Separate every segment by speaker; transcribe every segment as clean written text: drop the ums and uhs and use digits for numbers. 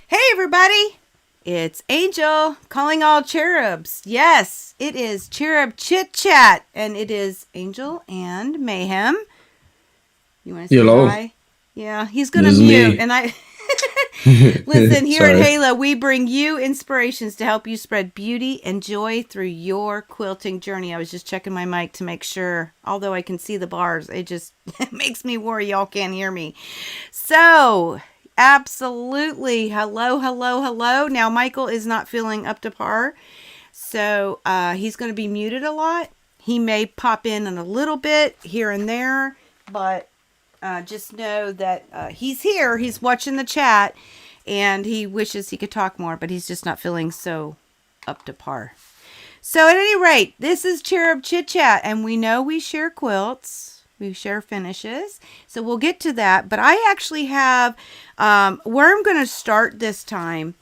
Speaker 1: Hey, everybody! It's Angel calling all cherubs. Yes, it is Cherub Chit Chat, and it is Angel and Mayhem. You want to say
Speaker 2: Hello,
Speaker 1: hi? Yeah, he's gonna
Speaker 2: this is
Speaker 1: mute,
Speaker 2: me.
Speaker 1: and I. Listen, here at
Speaker 2: Sorry.
Speaker 1: Halo, we bring you inspirations to help you spread beauty and joy through your quilting journey. I was just checking my mic to make sure, although I can see the bars, it just makes me worry y'all can't hear me. So, absolutely. Hello, hello, hello. Now, Michael is not feeling up to par, so he's going to be muted a lot. He may pop in a little bit here and there, but just know that he's here. He's watching the chat, and he wishes he could talk more, but he's just not feeling so up to par. So, at any rate, this is Cherub Chit Chat, and we know we share quilts, we share finishes. So, we'll get to that. But I actually have where I'm going to start this time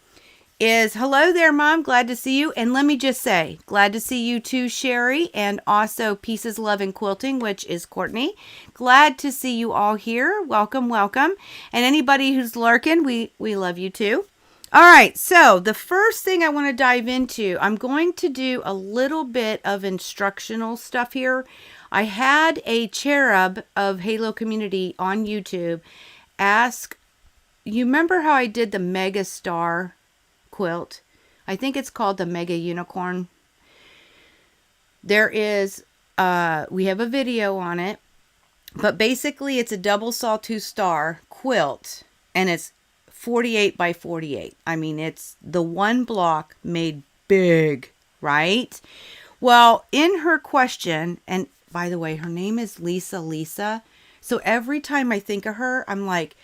Speaker 1: is hello there, Mom. Glad to see you. And let me just say, glad to see you too, Sherry, and also Pieces Love and Quilting, which is Courtney. Glad to see you all here. Welcome, welcome. And anybody who's lurking, we love you too. All right, so the first thing I want to dive into, I'm going to do a little bit of instructional stuff here. I had a cherub of Halo Community on YouTube ask, you remember how I did the Mega Star quilt? I think it's called the Mega Unicorn. There is, we have a video on it, but basically it's a double sawtooth star quilt, and it's 48 by 48. I mean, it's the one block made big, right? Well, in her question, and by the way, her name is Lisa. So every time I think of her, I'm like,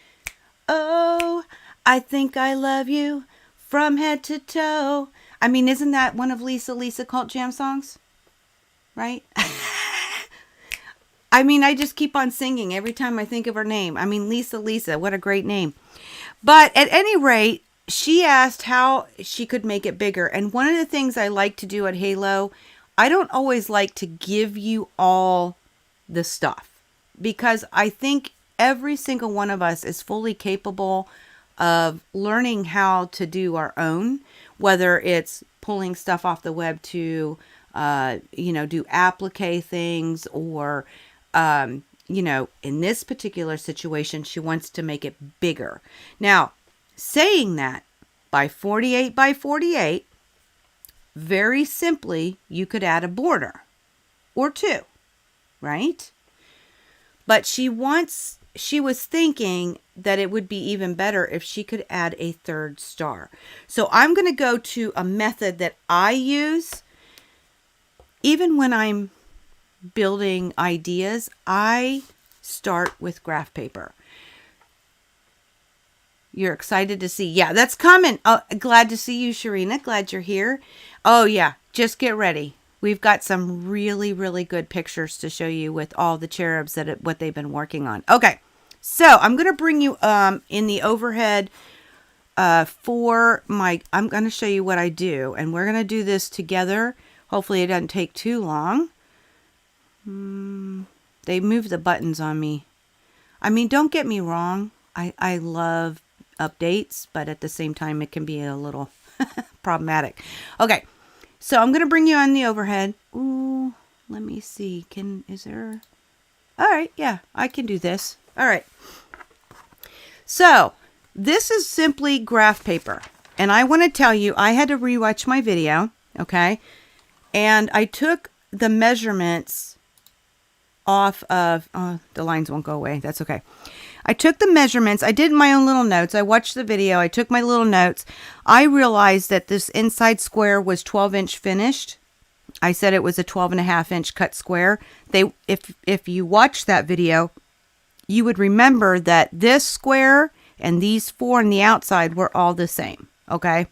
Speaker 1: oh, I think I love you from head to toe. I mean, isn't that one of Lisa Cult Jam songs? Right? I mean, I just keep on singing every time I think of her name. I mean, Lisa, what a great name. But at any rate, she asked how she could make it bigger. And one of the things I like to do at Halo, I don't always like to give you all the stuff, because I think every single one of us is fully capable of learning how to do our own, whether it's pulling stuff off the web to, do applique things, or, in this particular situation, she wants to make it bigger. Now, saying that, by 48 by 48, very simply, you could add a border or two, right? But she was thinking that it would be even better if she could add a third star. So I'm going to go to a method that I use. Even when I'm building ideas, I start with graph paper. You're excited to see. Yeah, that's coming. Oh, glad to see you, Sharina. Glad you're here. Oh, yeah. Just get ready. We've got some really, really good pictures to show you with all the cherubs what they've been working on. Okay. So I'm going to bring you in the overhead I'm going to show you what I do. And we're going to do this together. Hopefully it doesn't take too long. They moved the buttons on me. I mean, don't get me wrong. I love updates, but at the same time, it can be a little problematic. Okay, so I'm going to bring you on the overhead. Ooh, let me see. All right, yeah, I can do this. All right. So this is simply graph paper. And I want to tell you, I had to rewatch my video, okay? And I took the measurements off of, the lines won't go away. That's okay. I took the measurements. I did my own little notes. I watched the video. I took my little notes. I realized that this inside square was 12-inch finished. I said it was a 12.5-inch cut square. If you watch that video, you would remember that this square and these four on the outside were all the same. Okay.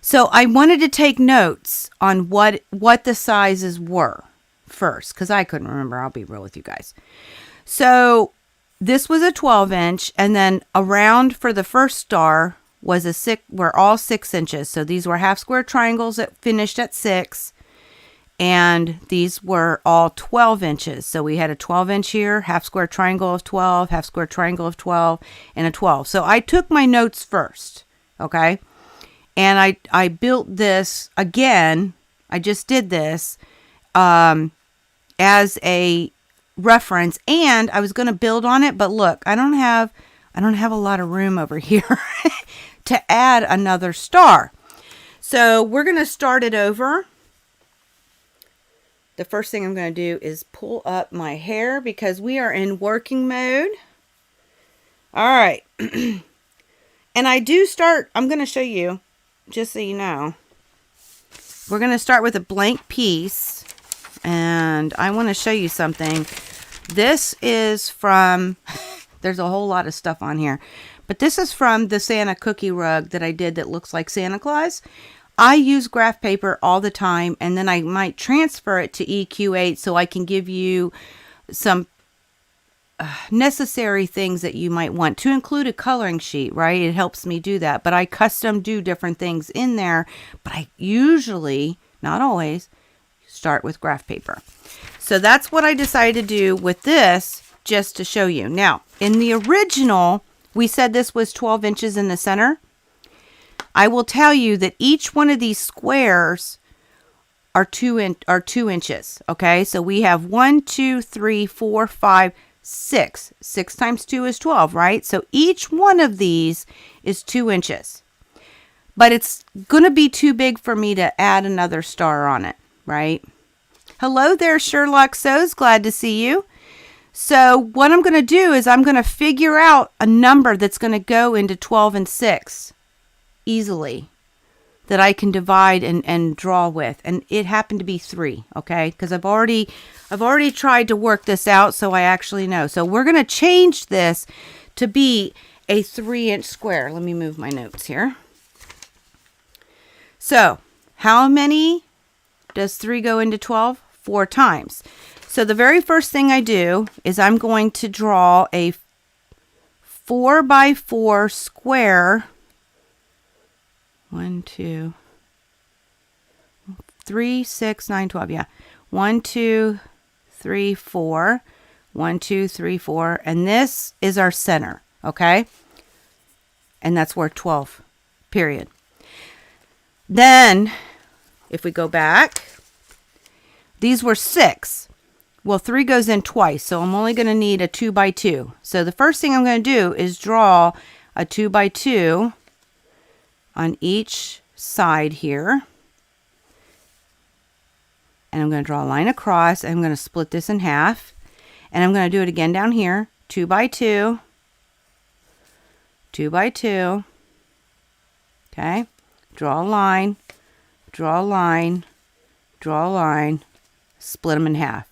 Speaker 1: So I wanted to take notes on what the sizes were first, because I couldn't remember. I'll be real with you guys. So this was a 12-inch, and then around for the first star was were all 6 inches. So these were half square triangles that finished at 6, And these were all 12 inches. So we had a 12-inch here, half square triangle of 12, half square triangle of 12, and a 12. So I took my notes first, okay? And I built this again. I just did this as a reference, and I was going to build on it, but look, I don't have a lot of room over here to add another star. So we're going to start it over. The first thing I'm going to do is pull up my hair because we are in working mode. All right. And I do start, I'm going to show you, just so you know. We're going to start with a blank piece. And I want to show you something. This is from, there's a whole lot of stuff on here. But this is from the Santa cookie rug that I did that looks like Santa Claus. I use graph paper all the time, and then I might transfer it to EQ8 so I can give you some necessary things that you might want to include a coloring sheet, right? It helps me do that, but I custom do different things in there, but I usually, not always, start with graph paper. So that's what I decided to do with this, just to show you. Now, in the original, we said this was 12 inches in the center. I will tell you that each one of these squares are 2 inches. Okay, so we have 1, 2, 3, 4, 5, 6. 6 times 2 is 12, right? So each one of these is 2 inches. But it's going to be too big for me to add another star on it, right? Hello there, Sherlock Sews. Glad to see you. So what I'm going to do is I'm going to figure out a number that's going to go into 12 and 6 easily, that I can divide and draw with. And it happened to be 3, okay? Because I've already tried to work this out, so I actually know. So we're going to change this to be a 3-inch square. Let me move my notes here. So how many does 3 go into 12? 4 times. So the very first thing I do is I'm going to draw a 4 by 4 square. 1, 2, 3, 6, 9, 12. Yeah. 1, 2, 3, 4. 1, 2, 3, 4. And this is our center. Okay. And that's where 12, period. Then if we go back, these were 6. Well, 3 goes in twice, so I'm only going to need a 2 by 2. So the first thing I'm going to do is draw a 2 by 2 on each side here. And I'm going to draw a line across. I'm going to split this in half. And I'm going to do it again down here. 2 by 2. 2 by 2. Okay. Draw a line. Draw a line. Draw a line. Split them in half.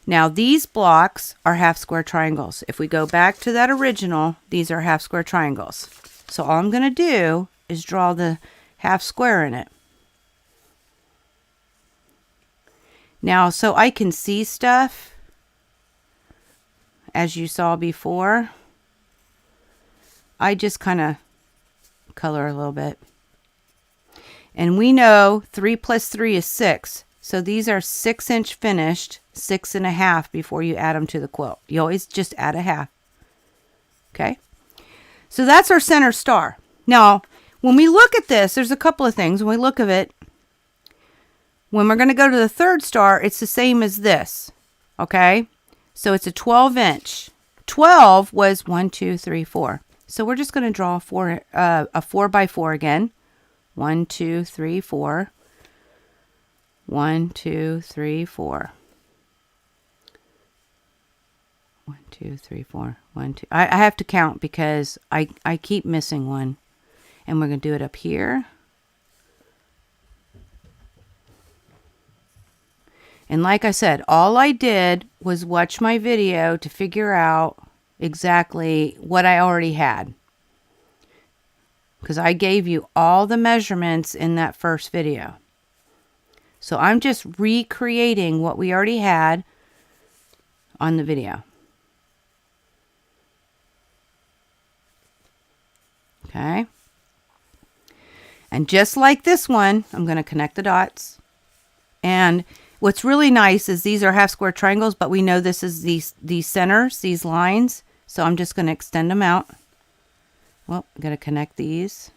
Speaker 1: Now these blocks are half square triangles. If we go back to that original, these are half square triangles. So all I'm going to do is draw the half square in it. Now, so I can see stuff, as you saw before, I just kind of color a little bit. And we know 3 plus 3 is 6. So these are 6-inch finished, 6.5 before you add them to the quilt. You always just add a half. Okay. So that's our center star. Now, when we look at this, there's a couple of things. When we look at it, when we're going to go to the third star, it's the same as this. Okay. So it's a 12-inch. 12 was 1, 2, 3, 4. So we're just going to draw a 4 by 4 again. 1, 2, 3, 4. 1, 2, 3, 4. 1, 2, 3, 4. 1, 2. I have to count because I keep missing one. And we're going to do it up here. And like I said, all I did was watch my video to figure out exactly what I already had. Because I gave you all the measurements in that first video. So I'm just recreating what we already had on the video. Okay. And just like this one, I'm going to connect the dots. And what's really nice is these are half square triangles, but we know this is these centers, these lines. So I'm just going to extend them out. Well, I'm going to connect these.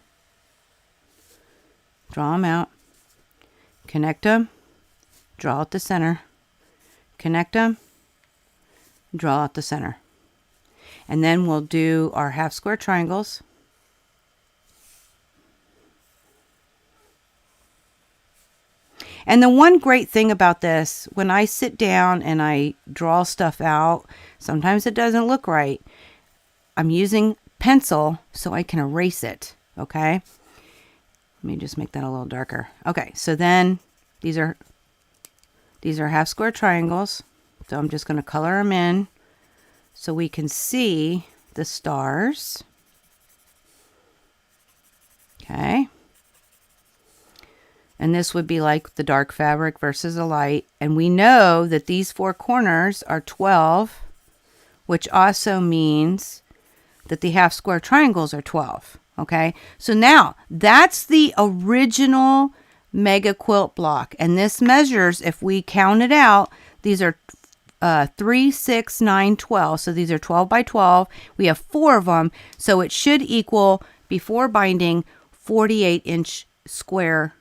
Speaker 1: Draw them out. Connect them. Draw out the center. Connect them. Draw out the center. And then we'll do our half square triangles. And the one great thing about this, when I sit down and I draw stuff out, sometimes it doesn't look right. I'm using pencil so I can erase it, okay? Let me just make that a little darker. Okay, so then these are half square triangles. So I'm just going to color them in so we can see the stars. Okay. And this would be like the dark fabric versus the light. And we know that these four corners are 12, which also means that the half square triangles are 12. Okay, so now that's the original mega quilt block. And this measures, if we count it out, these are 3, 6, 9, 12. So these are 12 by 12. We have 4 of them. So it should equal, before binding, 48-inch square.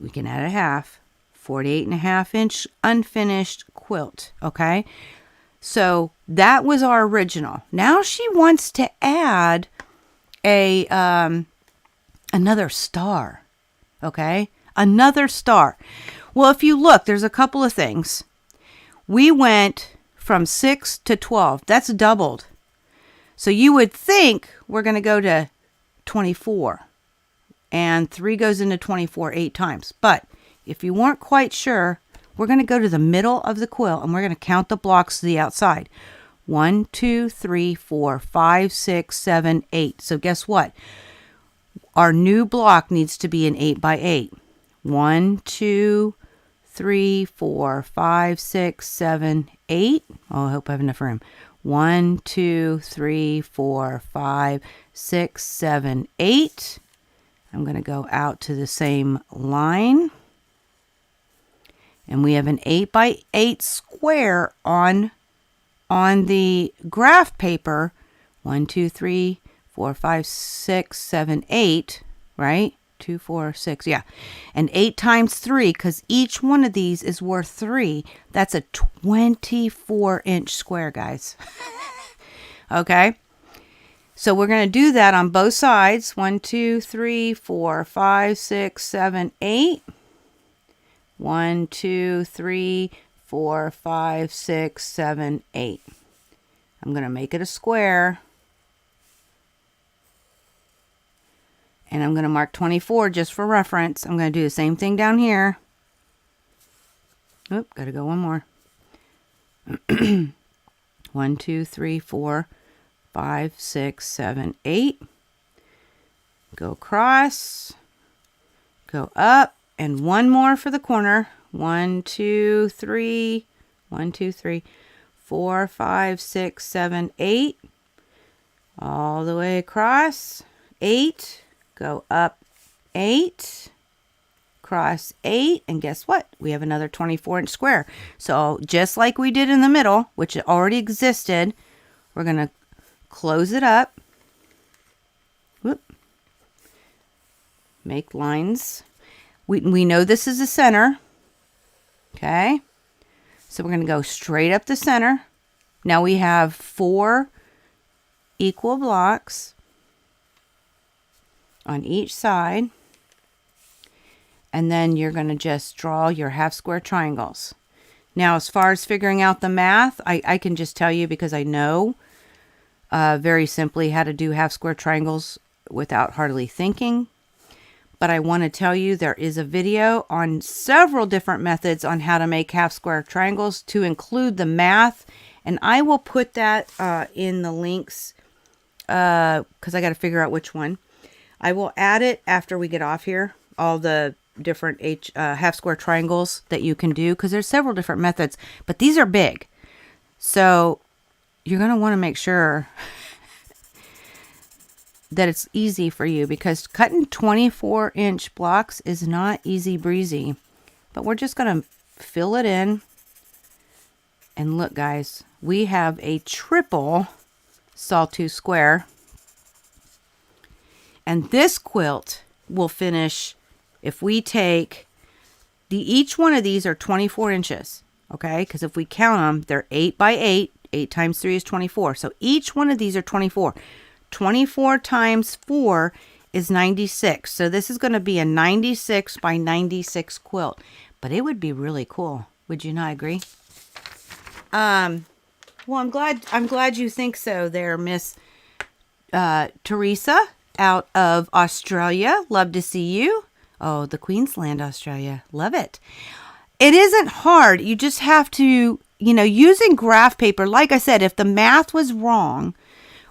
Speaker 1: We can add a half, 48.5-inch unfinished quilt. Okay, so that was our original. Now she wants to add a another star. Okay, another star. Well, if you look, there's a couple of things. We went from 6 to 12. That's doubled. So you would think we're going to go to 24. And 3 goes into 24 8 times. But if you weren't quite sure, we're going to go to the middle of the quilt and we're going to count the blocks to the outside. 1, 2, 3, 4, 5, 6, 7, 8. So guess what? Our new block needs to be an 8 by 8. 1, 2, 3, 4, 5, 6, 7, 8. Oh, I hope I have enough room. 1, 2, 3, 4, 5, 6, 7, 8. I'm going to go out to the same line. And we have an 8 by 8 square on the graph paper. 1, 2, 3, 4, 5, 6, 7, 8, right? 2, 4, 6, yeah. And 8 times 3, because each one of these is worth 3. That's a 24-inch square, guys. Okay. So we're going to do that on both sides. 1, 2, 3, 4, 5, 6, 7, 8. 1, 2, 3, 4, 5, 6, 7, 8. I'm going to make it a square. And I'm going to mark 24 just for reference. I'm going to do the same thing down here. Oop, got to go one more. 1, 2, 3, 4, 5, 6, 7, 8. Go across. Go up. And one more for the corner. 1, 2, 3. 1, 2, 3. 4, 5, 6, 7, 8. All the way across. 8. Go up 8. Cross 8. And guess what? We have another 24-inch square. So just like we did in the middle, which already existed, we're going to close it up. Whoop. Make lines. We know this is the center. Okay. So we're going to go straight up the center. Now we have 4 equal blocks on each side. And then you're going to just draw your half square triangles. Now, as far as figuring out the math, I can just tell you because I know very simply how to do half square triangles without hardly thinking. But I want to tell you there is a video on several different methods on how to make half square triangles to include the math. And I will put that in the links because I got to figure out which one. I will add it after we get off here, all the different half square triangles that you can do, because there's several different methods, but these are big. So you're going to want to make sure that it's easy for you, because cutting 24-inch blocks is not easy breezy. But we're just going to fill it in. And look, guys, we have a triple sawtooth square. And this quilt will finish if we take each one of these are 24 inches. Okay, because if we count them, they're 8 by 8. 8 times 3 is 24. So each one of these are 24. 24 times 4 is 96. So this is going to be a 96 by 96 quilt. But it would be really cool. Would you not agree? Well, I'm glad you think so there, Miss Teresa out of Australia. Love to see you. Oh, the Queensland, Australia. Love it. It isn't hard. You just have to, using graph paper, like I said, if the math was wrong,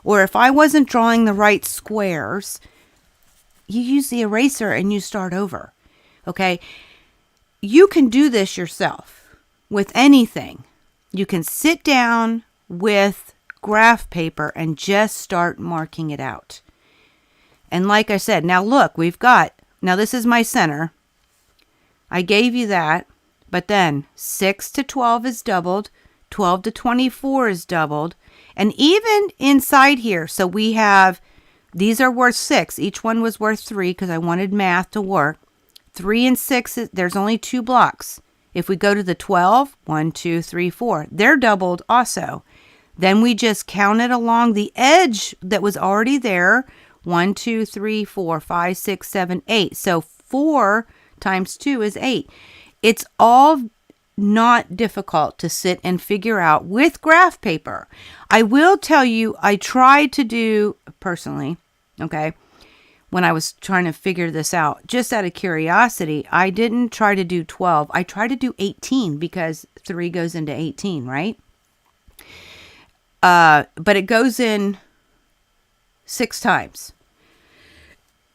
Speaker 1: or if I wasn't drawing the right squares, you use the eraser and you start over. Okay? You can do this yourself with anything. You can sit down with graph paper and just start marking it out. And like I said, now look, now this is my center. I gave you that. But then 6 to 12 is doubled, 12 to 24 is doubled, and even inside here, so we have, these are worth 6. Each one was worth 3 because I wanted math to work. 3 and 6, there's only 2 blocks. If we go to the 12, 1, 2, 3, 4, they're doubled also. Then we just counted along the edge that was already there. 1, 2, 3, 4, 5, 6, 7, 8. So 4 times 2 is 8. It's all not difficult to sit and figure out with graph paper. I will tell you, I tried to do, personally, okay, when I was trying to figure this out, just out of curiosity, I didn't try to do 12. I tried to do 18 because 3 goes into 18, right? But it goes in 6 times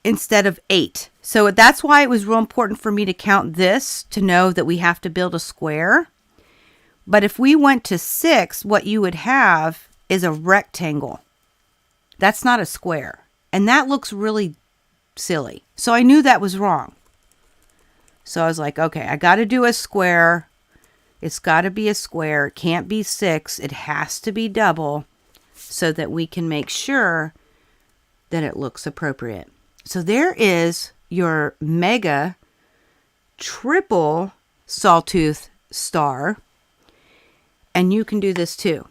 Speaker 1: instead of 8. So that's why it was real important for me to count this to know that we have to build a square. But if we went to 6, what you would have is a rectangle. That's not a square. And that looks really silly. So I knew that was wrong. So I was like, okay, I got to do a square. It's got to be a square. It can't be 6. It has to be double so that we can make sure that it looks appropriate. So there is your mega triple sawtooth star, and you can do this too.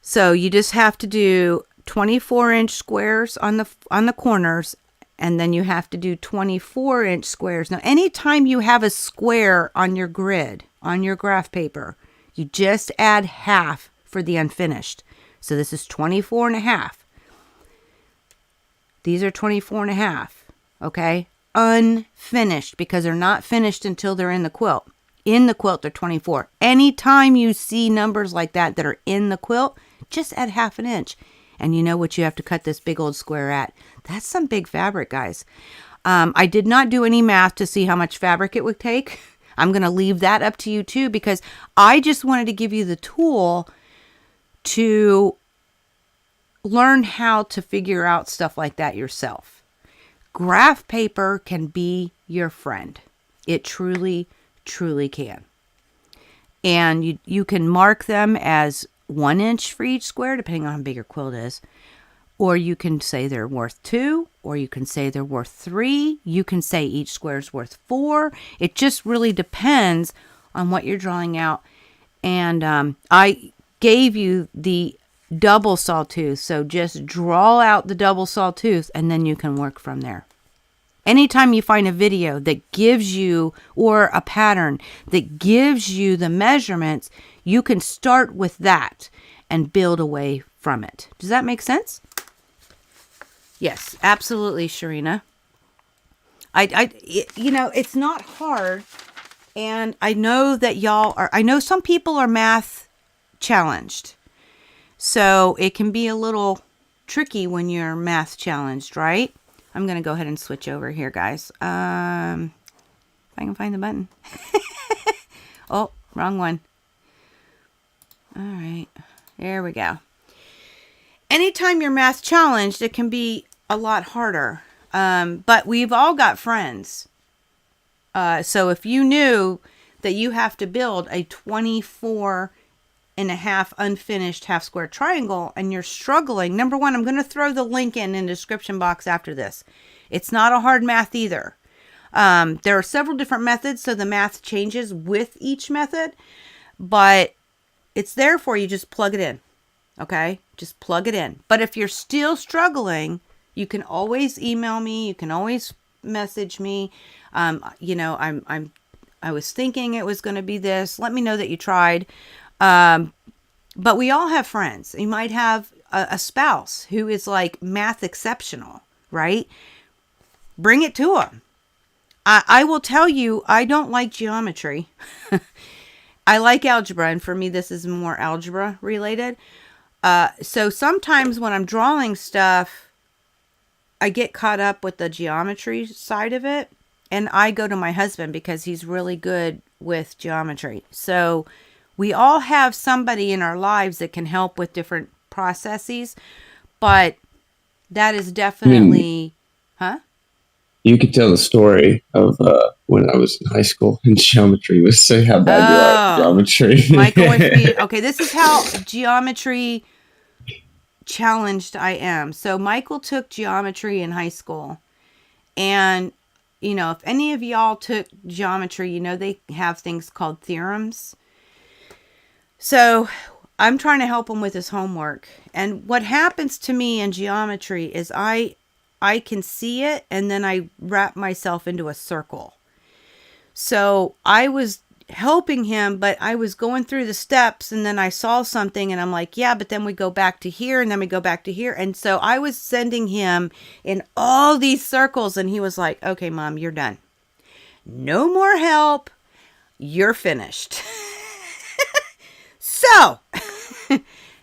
Speaker 1: So you just have to do 24-inch squares on the corners, and then you have to do 24-inch squares. Now, anytime you have a square on your grid, on your graph paper, you just add half for the unfinished. So this is 24 and a half. These are 24 and a half, okay? Unfinished, because they're not finished until they're in the quilt. In the quilt, they're 24. Anytime you see numbers like that are in the quilt, just add half an inch. And you know what you have to cut this big old square at. That's some big fabric, guys. I did not do any math to see how much fabric it would take. I'm going to leave that up to you too, because I just wanted to give you the tool to learn how to figure out stuff like that yourself. Graph paper can be your friend. It truly, truly can. And you can mark them as 1 inch for each square, depending on how big your quilt is. Or you can say they're worth 2, or you can say they're worth 3. You can say each square is worth 4. It just really depends on what you're drawing out. And I gave you the double sawtooth, so just draw out the double sawtooth and then you can work from there. Anytime you find a video that gives you, or a pattern that gives you the measurements, you can start with that and build away from it. Does that make sense? Yes, absolutely, Sharina. It's not hard, and I know that I know some people are math challenged. So it can be a little tricky when you're math challenged, right? I'm going to go ahead and switch over here, guys. If I can find the button. Oh, wrong one. All right. There we go. Anytime you're math challenged, it can be a lot harder. But we've all got friends So if you knew that you have to build a 24.5 unfinished half square triangle and you're struggling, number one, I'm going to throw the link in the description box after this. It's not a hard math either. There are several different methods, so the math changes with each method, but it's there for you. Just plug it in. Okay? Just plug it in. But if you're still struggling, you can always email me. You can always message me. I was thinking it was going to be this. Let me know that you tried. But we all have friends. You might have a spouse who is like math exceptional, right? Bring it to them. I will tell you, I don't like geometry. I like algebra, and for me, this is more algebra related. So sometimes when I'm drawing stuff, I get caught up with the geometry side of it, and I go to my husband because he's really good with geometry. So we all have somebody in our lives that can help with different processes, but that is definitely, huh?
Speaker 2: You could tell the story of when I was in high school and geometry was say how bad you are at
Speaker 1: Oh, Michael wants me.
Speaker 2: geometry.
Speaker 1: Okay, this is how geometry challenged I am. So Michael took geometry in high school, and if any of y'all took geometry, they have things called theorems. So I'm trying to help him with his homework. And what happens to me in geometry is I can see it and then I wrap myself into a circle. So I was helping him, but I was going through the steps and then I saw something and I'm like, yeah, but then we go back to here and then we go back to here. And so I was sending him in all these circles and he was like, okay, Mom, you're done. No more help. You're finished. So,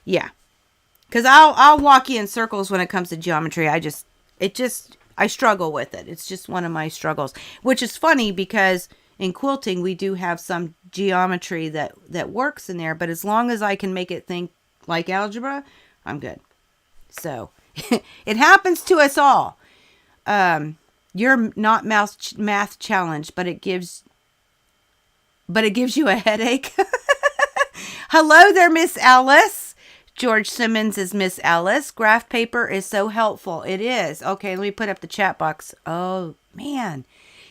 Speaker 1: yeah, because I'll walk you in circles when it comes to geometry. I struggle with it. It's just one of my struggles, which is funny because in quilting, we do have some geometry that works in there, but as long as I can make it think like algebra, I'm good. So it happens to us all. You're not math challenged, but it gives you a headache. Hello there, Miss Alice. George Simmons is Miss Alice. Graph paper is so helpful. It is. Okay, let me put up the chat box. Oh, man.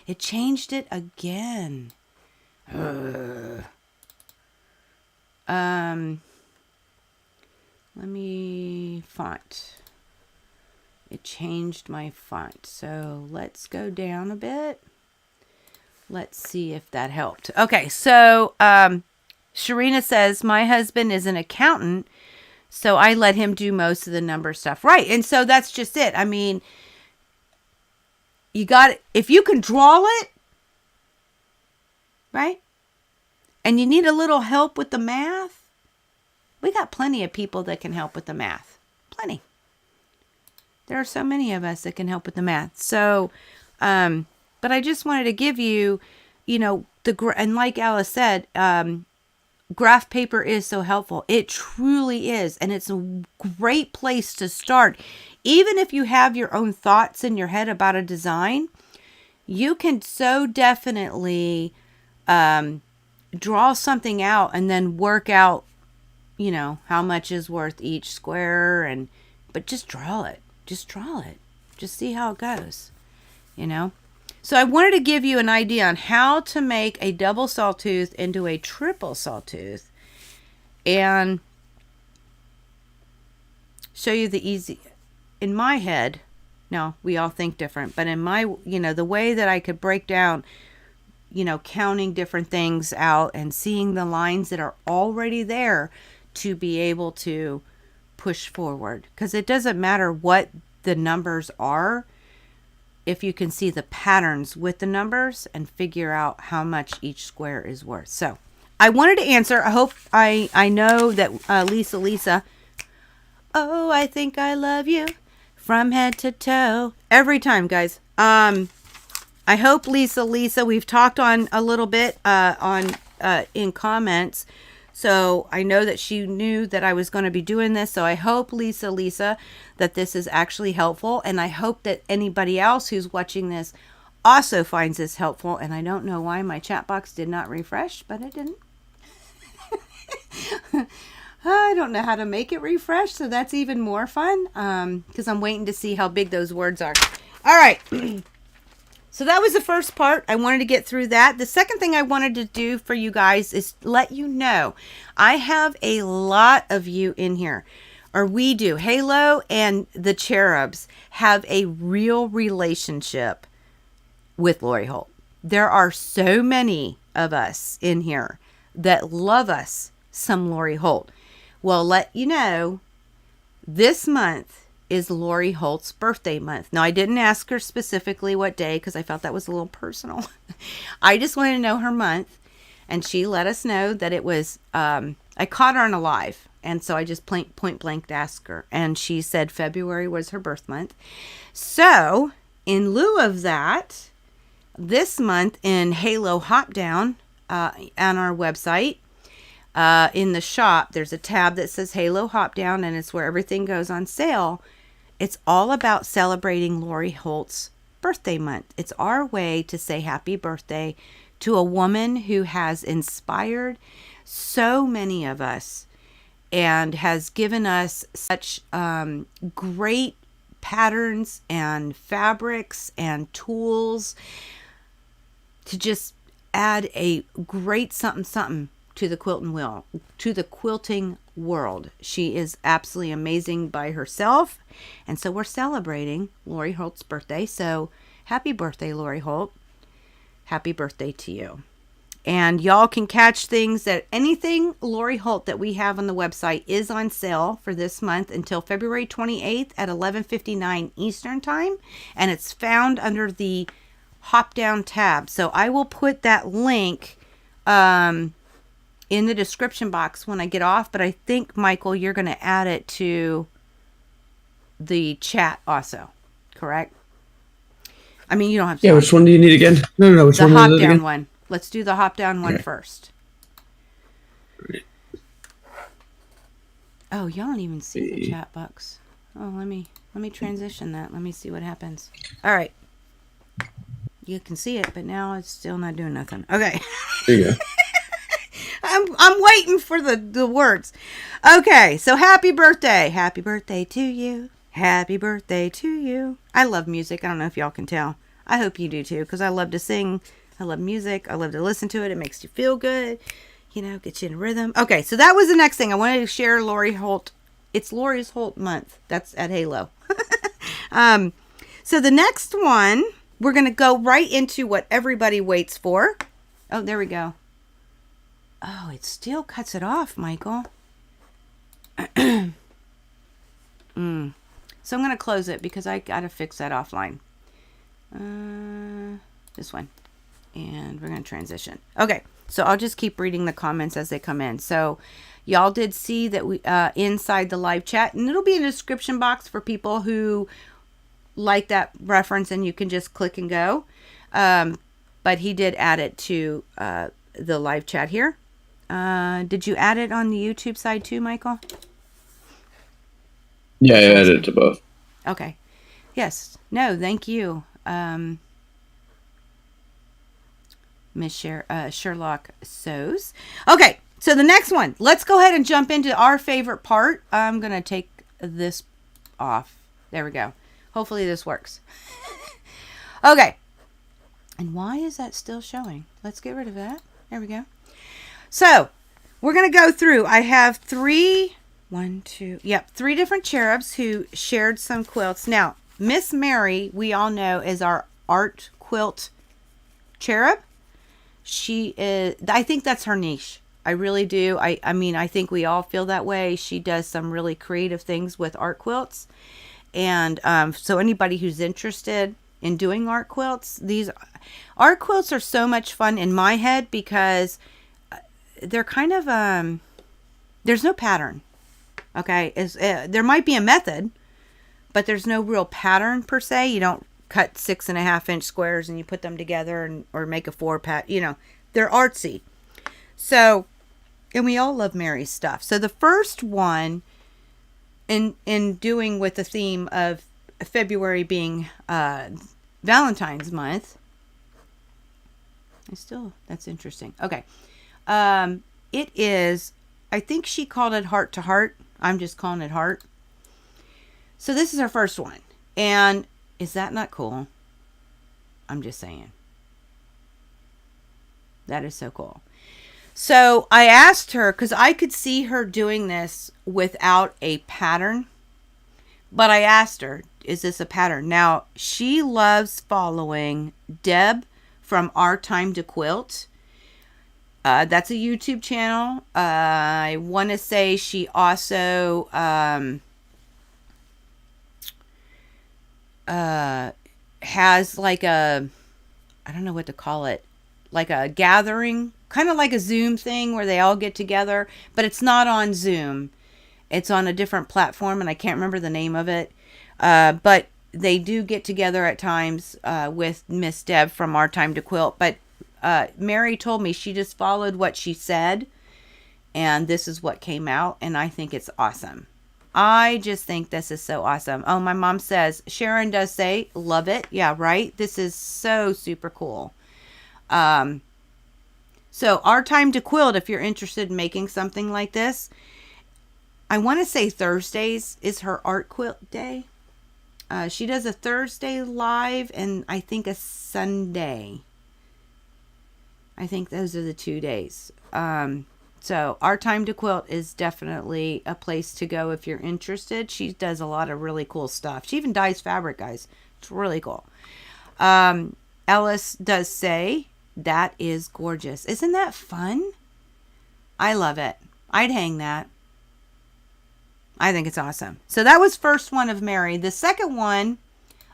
Speaker 1: It changed it again. Let me font. It changed my font. So let's go down a bit. Let's see if that helped. Okay, so Sharina says, my husband is an accountant, so I let him do most of the number stuff. Right, and so that's just it. I mean, if you can draw it, right, and you need a little help with the math, we got plenty of people that can help with the math. Plenty. There are so many of us that can help with the math. So, but I just wanted to give you, and like Alice said, graph paper is so helpful. It truly is. And it's a great place to start. Even if you have your own thoughts in your head about a design, you can so definitely draw something out and then work out, how much is worth each square. But just draw it. Just draw it. Just see how it goes, So I wanted to give you an idea on how to make a double sawtooth into a triple sawtooth and show you the easy, in my head, no, we all think different, but in my, the way that I could break down, counting different things out and seeing the lines that are already there to be able to push forward. Because it doesn't matter what the numbers are, if you can see the patterns with the numbers and figure out how much each square is worth. So I wanted to answer. I hope I know that Lisa, oh, I think I love you from head to toe. Every time, guys. I hope Lisa, we've talked on a little bit in comments. So I know that she knew that I was going to be doing this. So I hope, Lisa, that this is actually helpful. And I hope that anybody else who's watching this also finds this helpful, and I don't know why my chat box did not refresh, but it didn't. I don't know how to make it refresh, so that's even more fun, because I'm waiting to see how big those words are. All right. So that was the first part. I wanted to get through that. The second thing I wanted to do for you guys is let you know I have a lot of you in here, or we do. Halo and the Cherubs have a real relationship with Lori Holt. There are so many of us in here that love us some Lori Holt. Well, let you know, this month is Lori Holt's birthday month. Now, I didn't ask her specifically what day because I felt that was a little personal. I just wanted to know her month, and she let us know that it was, I caught her on a live, and so I just point blank asked her, and she said February was her birth month. So, in lieu of that, this month in Halo Hop Down on our website, in the shop, there's a tab that says Halo Hop Down, and it's where everything goes on sale. It's all about celebrating Lori Holt's birthday month. It's our way to say happy birthday to a woman who has inspired so many of us and has given us such great patterns and fabrics and tools to just add a great something to the quilting world. She is absolutely amazing by herself, and so we're celebrating Lori Holt's birthday. So happy birthday, Lori Holt. Happy birthday to you. And y'all can catch things that anything Lori Holt that we have on the website is on sale for this month until February 28th at 11:59 Eastern time, and it's found under the Hop Down tab. So I will put that link in the description box when I get off, but I think, Michael, you're going to add it to the chat also, correct? I mean, you don't have to.
Speaker 2: Yeah, which one do you need again? No, which one
Speaker 1: was it again? The
Speaker 2: Hop
Speaker 1: Down one. Let's do the Hop Down one first.
Speaker 2: Right.
Speaker 1: Oh, y'all don't even see the chat box. Oh, let me transition that. Let me see what happens. All right. You can see it, but now it's still not doing nothing. Okay.
Speaker 2: There you go.
Speaker 1: I'm waiting for the words. Okay, so happy birthday. Happy birthday to you. Happy birthday to you. I love music. I don't know if y'all can tell. I hope you do too, because I love to sing. I love music. I love to listen to it. It makes you feel good. You know, get you in rhythm. Okay, so that was the next thing. I wanted to share Lori Holt. It's Lori's Holt month. That's at Halo. So the next one, we're going to go right into what everybody waits for. Oh, there we go. Oh, it still cuts it off, Michael. So I'm going to close it because I got to fix that offline. This one. And we're going to transition. Okay, so I'll just keep reading the comments as they come in. So y'all did see that we inside the live chat, and it'll be in the description box for people who like that reference, and you can just click and go. But he did add it to the live chat here. Did you add it on the YouTube side too, Michael?
Speaker 2: Yeah, I added it to both.
Speaker 1: Okay. Yes. No, thank you. Miss Sherlock Sews. Okay, so the next one. Let's go ahead and jump into our favorite part. I'm going to take this off. There we go. Hopefully this works. Okay. And why is that still showing? Let's get rid of that. There we go. So, we're going to go through. I have three different cherubs who shared some quilts. Now, Miss Mary, we all know, is our art quilt cherub. She is, I think that's her niche. I really do. I mean, I think we all feel that way. She does some really creative things with art quilts. And so anybody who's interested in doing art quilts, these art quilts are so much fun in my head because they're kind of, there's no pattern. Okay. There might be a method, but there's no real pattern per se. You don't cut 6.5-inch squares and you put them together or make a 4-pat, they're artsy. So, and we all love Mary's stuff. So the first one in doing with the theme of February being Valentine's month, That's interesting. Okay. It is, I think she called it Heart to Heart. I'm just calling it Heart. So this is her first one. And is that not cool? I'm just saying. That is so cool. So I asked her, because I could see her doing this without a pattern. But I asked her, is this a pattern? Now, she loves following Deb from Our Time to Quilt. That's a YouTube channel. I want to say she also has like a, I don't know what to call it, like a gathering, kind of like a Zoom thing where they all get together, but it's not on Zoom. It's on a different platform, and I can't remember the name of it. But they do get together at times with Miss Deb from Our Time to Quilt. But Mary told me she just followed what she said, and this is what came out, and I think it's awesome. I just think this is so awesome. Oh, my mom says, Sharon does say, love it. Yeah, right? This is so super cool. So Our Time to Quilt, if you're interested in making something like this, I want to say Thursdays is her art quilt day. She does a Thursday live and I think a Sunday. I think those are the 2 days. So Our Time to Quilt is definitely a place to go if you're interested. She does a lot of really cool stuff. She even dyes fabric, guys. It's really cool. Ellis does say, that is gorgeous. Isn't that fun? I love it. I'd hang that. I think it's awesome. So that was first one of Mary. The second one,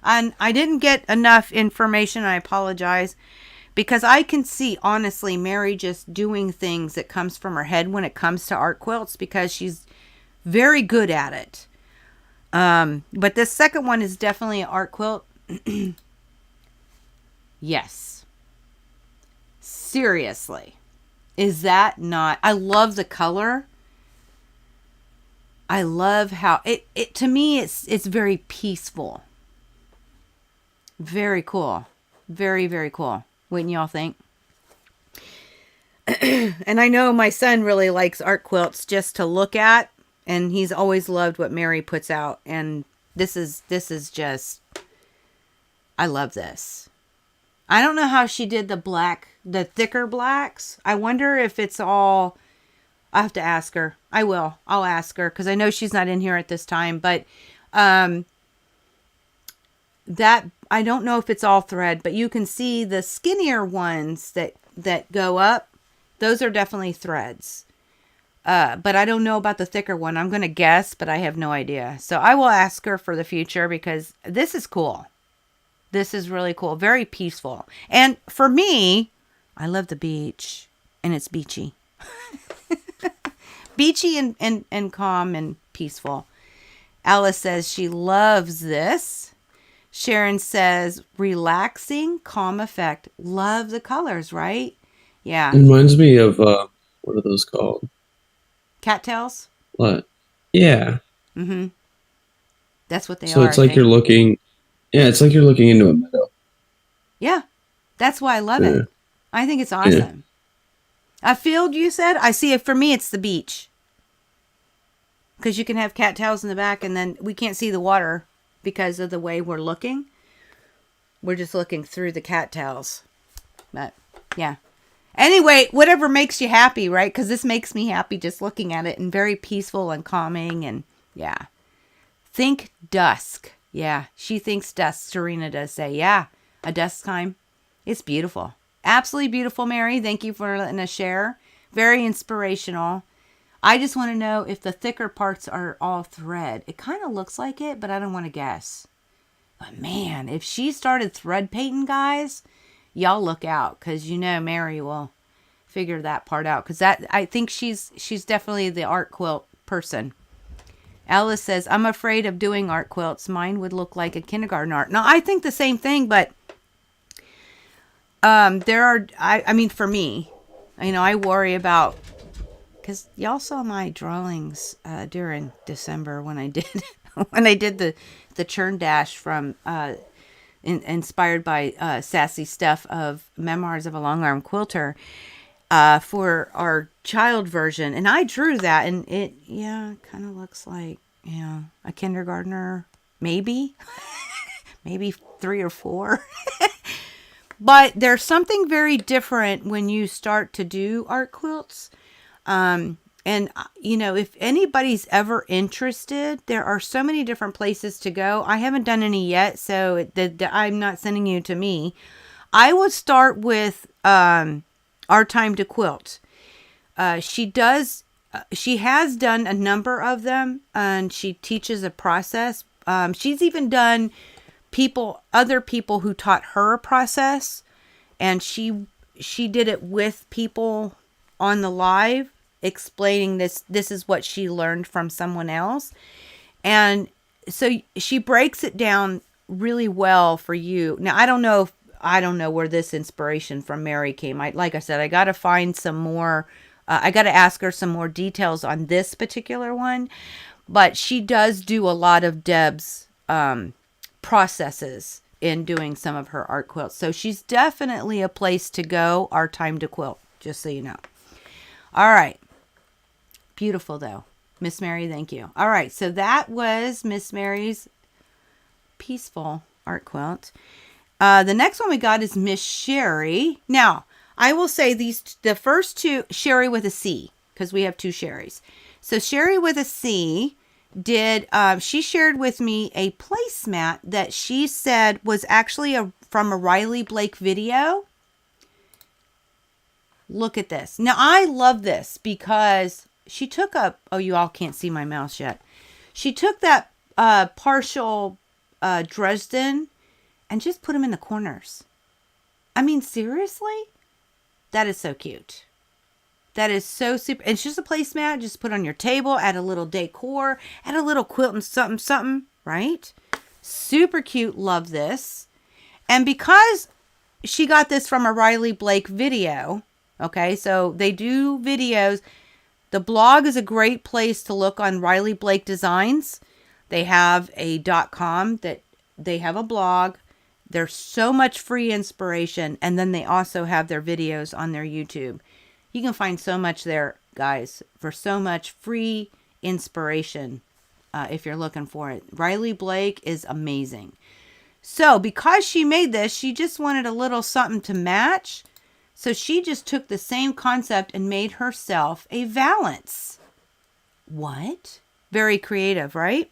Speaker 1: and I didn't get enough information. I apologize. Because I can see, honestly, Mary just doing things that comes from her head when it comes to art quilts. Because she's very good at it. But this second one is definitely an art quilt. Yes. Seriously. Is that not... I love the color. I love how it to me it's very peaceful. Very cool. Very, very cool. Wouldn't y'all think? And I know my son really likes art quilts just to look at, and he's always loved what Mary puts out, and this is just, I love this. I don't know how she did the thicker blacks. I wonder if it's all, I have to ask her. I'll ask her because I know she's not in here at this time, but that, I don't know if it's all thread, but you can see the skinnier ones that go up. Those are definitely threads. But I don't know about the thicker one. I'm going to guess, but I have no idea. So I will ask her for the future because this is cool. This is really cool. Very peaceful. And for me, I love the beach. And it's beachy. Beachy and calm and peaceful. Alice says she loves this. Sharon says relaxing, calm effect. Love the colors, right? Yeah.
Speaker 2: It reminds me of what are those called?
Speaker 1: Cattails?
Speaker 2: What? Yeah.
Speaker 1: Mm-hmm. That's what they are.
Speaker 2: So it's like you're looking. Yeah, it's like you're looking into a meadow.
Speaker 1: Yeah. That's why I love it. I think it's awesome. Yeah. A field, you said? I see it. For me, it's the beach. Because you can have cattails in the back, and then we can't see the water because of the way we're looking. We're just looking through the cattails. But, yeah. Anyway, whatever makes you happy, right? Because this makes me happy just looking at it, and very peaceful and calming, and yeah. Think dusk. Yeah, she thinks dusk. Serena does say, yeah, a dusk time. It's beautiful. Absolutely beautiful, Mary. Thank you for letting us share. Very inspirational. I just want to know if the thicker parts are all thread. It kind of looks like it, but I don't want to guess. But man, if she started thread painting, guys, y'all look out, because you know Mary will figure that part out. Because that, I think she's definitely the art quilt person. Alice says, I'm afraid of doing art quilts. Mine would look like a kindergarten art. Now, I think the same thing, but there are, I mean, for me, you know, I worry about, because y'all saw my drawings during December when I did when I did the churn dash from inspired by Sassy Stuff of Memoirs of a Long Arm Quilter, for our child version. And I drew that, and it, kind of looks like, a kindergartner, maybe, maybe 3 or 4. But there's something very different when you start to do art quilts. And, if anybody's ever interested, there are so many different places to go. I haven't done any yet, so I'm not sending you to me. I would start with Our Time to Quilt. She has done a number of them, and she teaches a process. She's even done other people who taught her a process, and she did it with people on the live, explaining this is what she learned from someone else. And so she breaks it down really well for you. Now, I don't know where this inspiration from Mary came. Like I said, I got to find some more. I got to ask her some more details on this particular one. But she does do a lot of Deb's processes in doing some of her art quilts. So she's definitely a place to go. Our Time to Quilt, just so you know. All right. Beautiful, though. Miss Mary, thank you. All right. So that was Miss Mary's peaceful art quilt. The next one we got is Miss Sherry. Now, I will say the first two, Sherry with a C, because we have 2 Sherrys. So Sherry with a C she shared with me a placemat that she said was actually from a Riley Blake video. Look at this. Now, I love this because she took you all can't see my mouse yet. She took that partial Dresden and just put them in the corners. I mean, seriously? That is so cute. That is so super. And it's just a placemat. Just put on your table, add a little decor, add a little quilt and something, right? Super cute. Love this. And because she got this from a Riley Blake video, okay, so they do videos. The blog is a great place to look on Riley Blake Designs. They have a .com that they have a blog. There's so much free inspiration. And then they also have their videos on their YouTube. You can find so much there, guys, for so much free inspiration if you're looking for it. Riley Blake is amazing. So because she made this, she just wanted a little something to match. So she just took the same concept and made herself a valance. What? Very creative, right?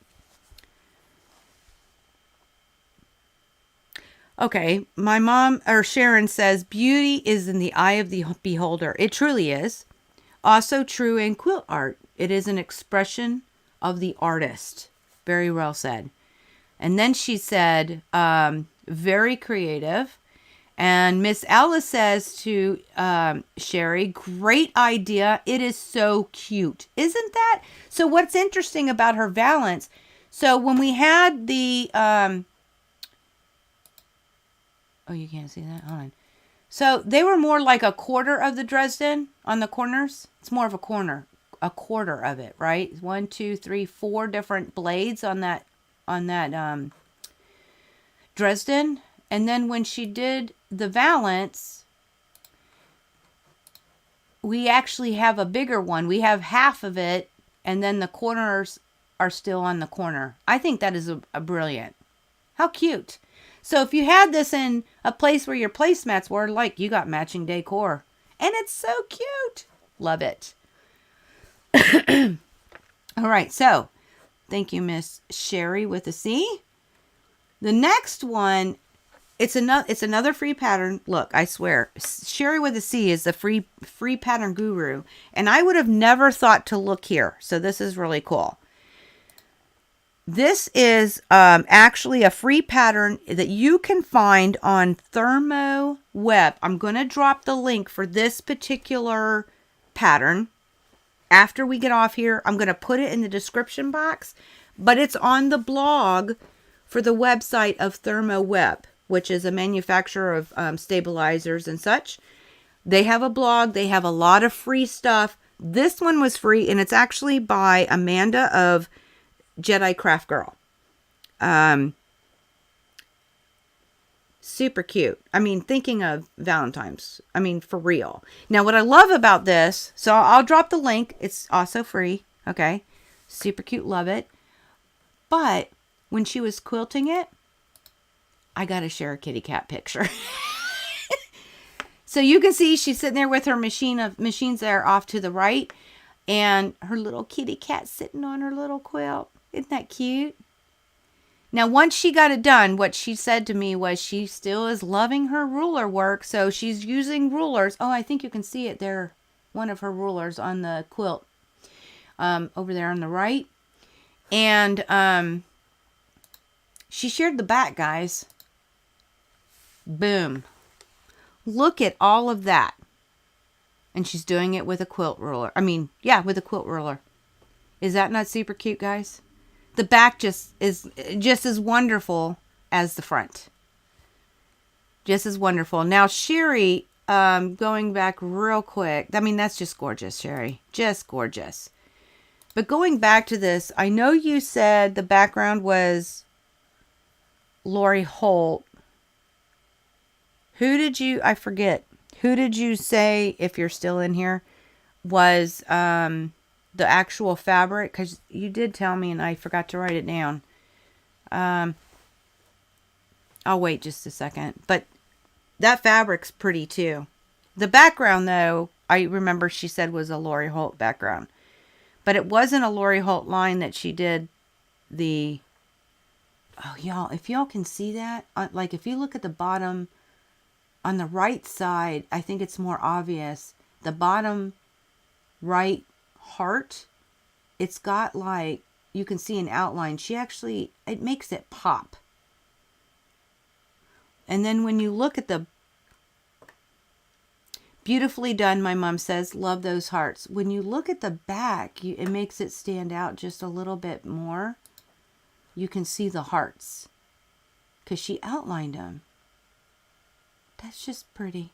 Speaker 1: Okay, my mom, or Sharon, says, beauty is in the eye of the beholder. It truly is. Also true in quilt art. It is an expression of the artist. Very well said. And then she said, very creative. And Miss Alice says to Sherry, great idea. It is so cute. Isn't that? So what's interesting about her valance, so when we had the... oh, you can't see that? Hold on. So they were more like a quarter of the Dresden on the corners. It's more of a quarter of it, right? 1, 2, 3, 4 different blades on that Dresden. And then when she did the valance, we actually have a bigger one. We have half of it, and then the corners are still on the corner. I think that is a brilliant. How cute. So if you had this in a place where your placemats were, like, you got matching decor. And it's so cute. Love it. All right, so thank you, Miss Sherry with a C. The next one, it's another free pattern. Look, I swear, Sherry with a C is the free pattern guru. And I would have never thought to look here. So this is really cool. This is actually a free pattern that you can find on Thermo Web. I'm going to drop the link for this particular pattern. After we get off here, I'm going to put it in the description box. But it's on the blog for the website of Thermo Web, which is a manufacturer of stabilizers and such. They have a blog. They have a lot of free stuff. This one was free, and it's actually by Amanda of Jedi Craft Girl. Super cute. I mean, thinking of Valentine's. I mean, for real. Now, what I love about this, so I'll drop the link. It's also free. Okay. Super cute. Love it. But when she was quilting it, I got to share a kitty cat picture. So you can see she's sitting there with her machines there off to the right. And her little kitty cat sitting on her little quilt. Isn't that cute? Now, once she got it done, what she said to me was she still is loving her ruler work. So she's using rulers. Oh, I think you can see it there. One of her rulers on the quilt over there on the right. And she shared the back, guys. Boom. Look at all of that. And she's doing it with a quilt ruler. I mean, yeah, with a quilt ruler. Is that not super cute, guys? The back just is just as wonderful as the front. Just as wonderful. Now, Sherry, going back real quick. I mean, that's just gorgeous, Sherry. Just gorgeous. But going back to this, I know you said the background was Lori Holt. I forget. Who did you say, if you're still in here, was the actual fabric? Because you did tell me and I forgot to write it down. I'll wait just a second. But that fabric's pretty too. The background, though, I remember she said was a Lori Holt background. But it wasn't a Lori Holt line that she did the... Oh, y'all, if y'all can see that, like if you look at the bottom... On the right side, I think it's more obvious. The bottom right heart, it's got like, you can see an outline. It makes it pop. And then when you look at the, beautifully done, my mom says, love those hearts. When you look at the back, it makes it stand out just a little bit more. You can see the hearts because she outlined them. That's just pretty.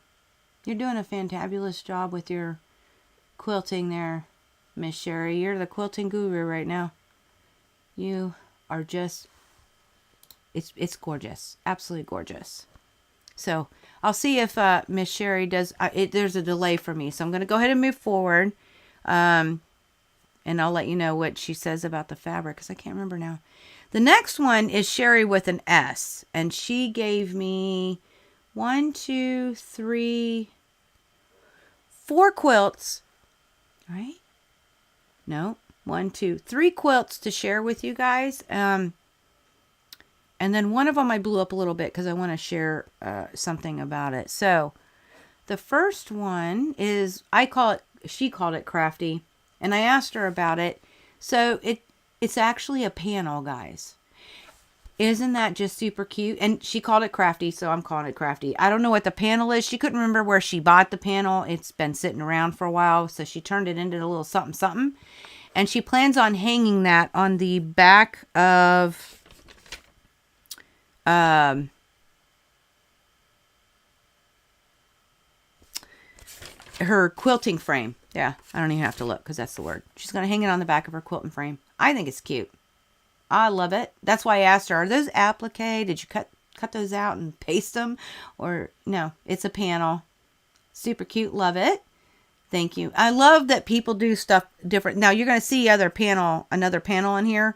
Speaker 1: You're doing a fantabulous job with your quilting there, Miss Sherry. You're the quilting guru right now. You are just, it's gorgeous. Absolutely gorgeous. So I'll see if Miss Sherry does, there's a delay for me. So I'm going to go ahead and move forward. And I'll let you know what she says about the fabric because I can't remember now. The next one is Sherry with an S. And she gave me 4 quilts, right? No, 3 quilts to share with you guys. And then one of them I blew up a little bit because I want to share something about it. So the first one is, she called it Crafty, and I asked her about it. So it's actually a panel, guys. Isn't that just super cute? And she called it Crafty, so I'm calling it Crafty. I don't know what the panel is. She couldn't remember where she bought the panel. It's been sitting around for a while, so she turned it into a little something something. And she plans on hanging that on the back of her quilting frame. Yeah, I don't even have to look because that's the word. She's going to hang it on the back of her quilting frame. I think it's cute. I love it. That's why I asked her, are those applique? Did you cut those out and paste them? Or no, it's a panel. Super cute. Love it. Thank you. I love that people do stuff different. Now you're going to see another panel in here.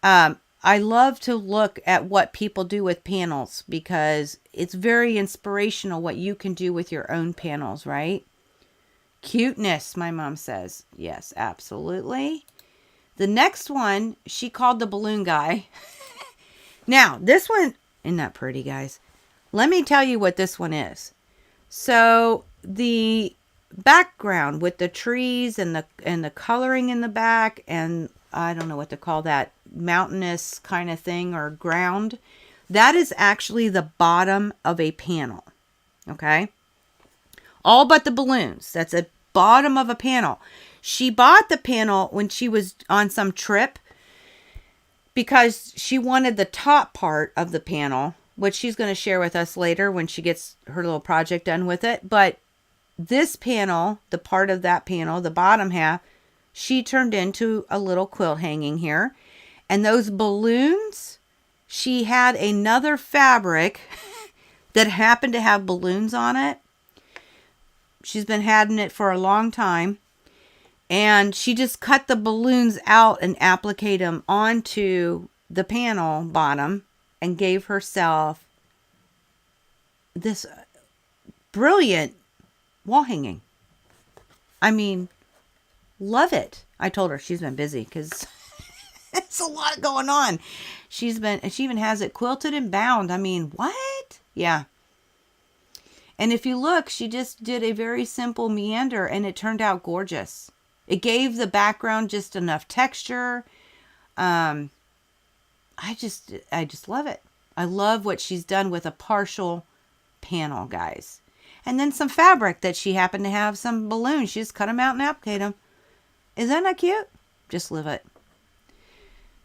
Speaker 1: I love to look at what people do with panels because it's very inspirational what you can do with your own panels, right? Cuteness, my mom says. Yes, absolutely. The next one, she called the balloon guy. Now, this one, isn't that pretty, guys? Let me tell you what this one is. So, the background with the trees and the coloring in the back, and I don't know what to call that, mountainous kind of thing or ground, that is actually the bottom of a panel. Okay? All but the balloons. That's a bottom of a panel. She bought the panel when she was on some trip because she wanted the top part of the panel, which she's going to share with us later when she gets her little project done with it. But this panel, the part of that panel, the bottom half, she turned into a little quilt hanging here. And those balloons, she had another fabric that happened to have balloons on it. She's been having it for a long time. And she just cut the balloons out and appliqued them onto the panel bottom and gave herself this brilliant wall hanging. I mean, love it. I told her she's been busy because it's a lot going on. She even has it quilted and bound. I mean, what? Yeah. And if you look, she just did a very simple meander and it turned out gorgeous. It gave the background just enough texture. I just love it. I love what she's done with a partial panel, guys. And then some fabric that she happened to have, some balloons. She just cut them out and appliqued them. Is that not cute? Just love it.